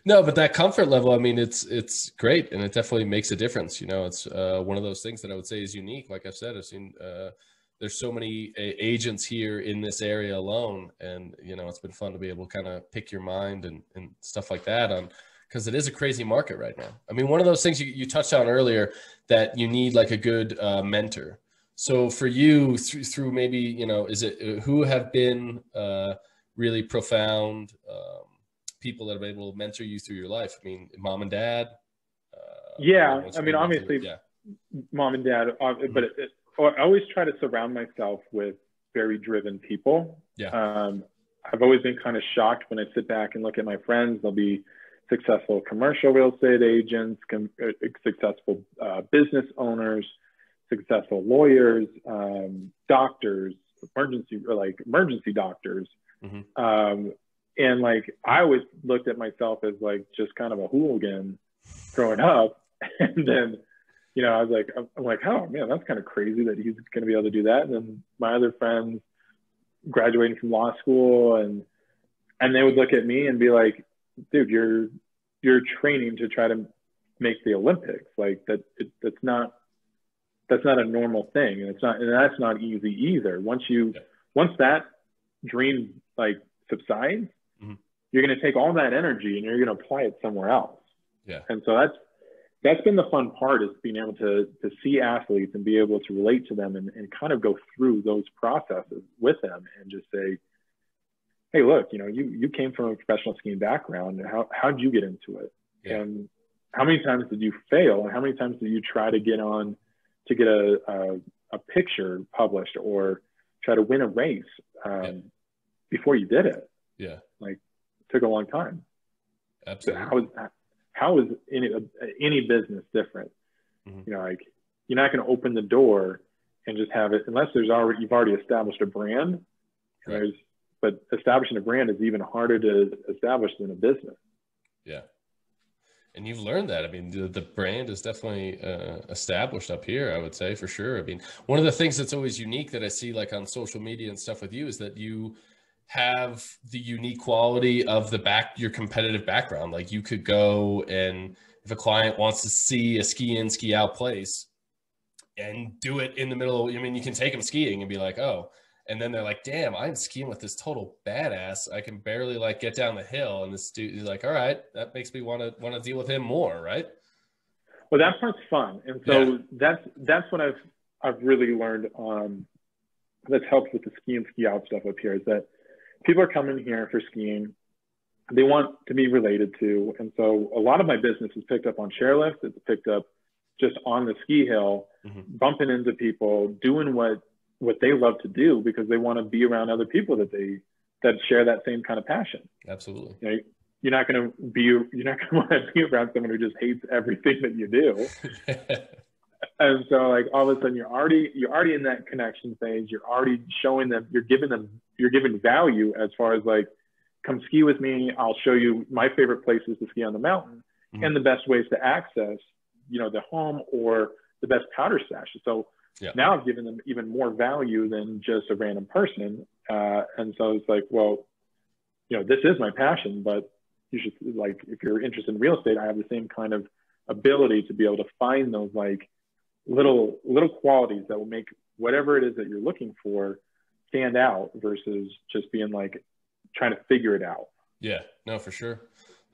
No, but that comfort level, I mean, it's great. And it definitely makes a difference. It's one of those things that I would say is unique. Like I've said, I've seen, there's so many agents here in this area alone. And, it's been fun to be able to kind of pick your mind and stuff like that because it is a crazy market right now. I mean, one of those things you touched on earlier that you need like a good mentor. So for you through maybe, is it who have been really profound people that have been able to mentor you through your life? I mean, mom and dad. I mean, obviously, mom and dad. But I always try to surround myself with very driven people. Yeah. I've always been kind of shocked when I sit back and look at my friends. They'll be successful commercial real estate agents, successful business owners, successful lawyers, doctors, emergency doctors. Mm-hmm. And like, I always looked at myself as like just kind of a hooligan growing up. And then, I was like, I'm like, oh man, that's kind of crazy that he's going to be able to do that. And then my other friends graduating from law school and they would look at me and be like, dude, you're training to try to make the Olympics. Like that's not a normal thing. And that's not easy either. Once that dream like subsides, mm-hmm. you're going to take all that energy and you're going to apply it somewhere else. Yeah. And so that's been the fun part, is being able to see athletes and be able to relate to them and kind of go through those processes with them and just say, hey, look, you came from a professional skiing background. How'd you get into it? Yeah. And how many times did you fail? And how many times did you try to get on to get a picture published or try to win a race before you did it? Yeah. Like, it took a long time. Absolutely. So how is any business different? Mm-hmm. Like, you're not going to open the door and just have it unless you've already established a brand. Right. But establishing a brand is even harder to establish than a business. Yeah. And you've learned that. I mean, the brand is definitely established up here, I would say, for sure. I mean, one of the things that's always unique that I see like on social media and stuff with you is that you have the unique quality of your competitive background. Like, you could go and if a client wants to see a ski in, ski out place, and do it in the middle. I mean, you can take them skiing and be like, oh, and then they're like, damn, I'm skiing with this total badass. I can barely like get down the hill. And this dude is like, all right, that makes me want to deal with him more. Right. Well, that part's fun. And so that's what I've really learned that's helped with the ski and ski out stuff up here, is that people are coming here for skiing. They want to be related to. And so a lot of my business is picked up on chairlift. It's picked up just on the ski hill, bumping into people, doing what they love to do because they want to be around other people that share that same kind of passion. Absolutely. You know, you're not going to want to be around someone who just hates everything that you do. And so like all of a sudden you're already in that connection phase. You're already showing them, you're giving value as far as like, come ski with me. I'll show you my favorite places to ski on the mountain and the best ways to access, the home or the best powder stash. So now I've given them even more value than just a random person. And so it's like, well, this is my passion, but you should, like, if you're interested in real estate, I have the same kind of ability to be able to find those like little qualities that will make whatever it is that you're looking for stand out versus just being like trying to figure it out. Yeah, no, for sure.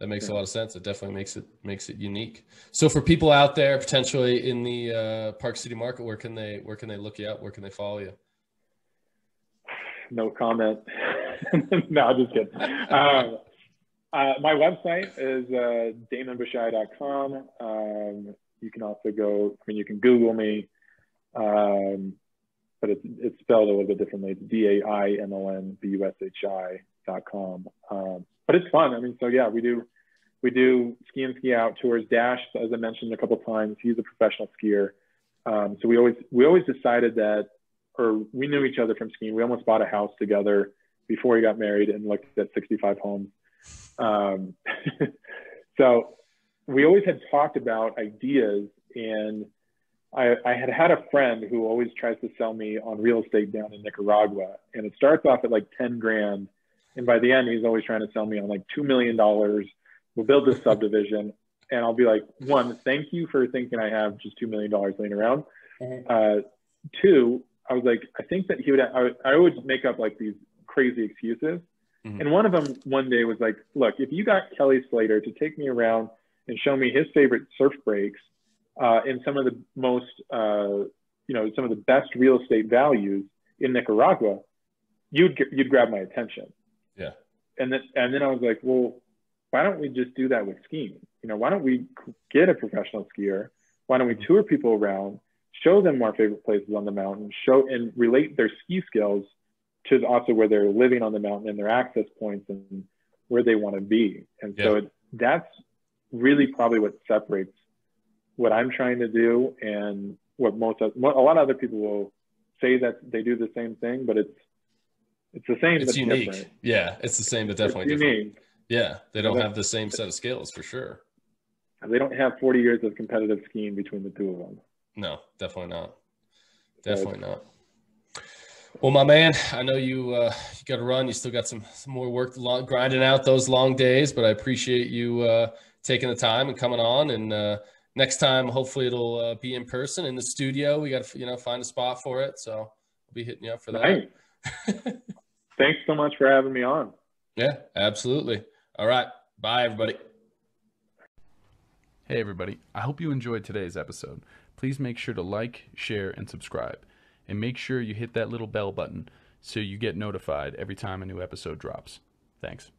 That makes a lot of sense. It definitely makes it unique. So for people out there potentially in the Park City market, where can they look you up? Where can they follow you? No comment. No, I'm just kidding. My website is DaimonBushi.com. You can also you can Google me, but it's spelled a little bit differently. It's DaimonBushi.com. But it's fun. I mean, so yeah, we do ski and ski out tours. Dash, as I mentioned a couple of times, he's a professional skier. So we always decided that, or we knew each other from skiing. We almost bought a house together before we got married and looked at 65 homes. So we always had talked about ideas, and I had a friend who always tries to sell me on real estate down in Nicaragua, and it starts off at like 10 grand. And by the end, he's always trying to sell me on like $2 million. We'll build this subdivision. And I'll be like, one, thank you for thinking I have just $2 million laying around. Two, I was like, I think that I would make up like these crazy excuses. And one of them one day was like, look, if you got Kelly Slater to take me around and show me his favorite surf breaks in some of the most, some of the best real estate values in Nicaragua, you'd grab my attention. Yeah. And then I was like, well, why don't we just do that with skiing? Why don't we get a professional skier? Why don't we tour people around, show them our favorite places on the mountain, show and relate their ski skills to also where they're living on the mountain and their access points and where they want to be. And so that's really probably what separates what I'm trying to do and what a lot of other people will say that they do the same thing, but it's the same. It's unique. Different. Yeah, it's the same, but definitely different. Yeah, they don't have the same set of skills for sure. They don't have 40 years of competitive skiing between the two of them. No, definitely not. Definitely not. Well, my man, I know you got to run. You still got some more work, grinding out those long days, but I appreciate you taking the time and coming on. And next time, hopefully it'll be in person in the studio. We got to, find a spot for it. So I'll be hitting you up for that. Nice. Thanks so much for having me on. Yeah, absolutely. All right. Bye, everybody. Hey, everybody. I hope you enjoyed today's episode. Please make sure to like, share, and subscribe. And make sure you hit that little bell button so you get notified every time a new episode drops. Thanks.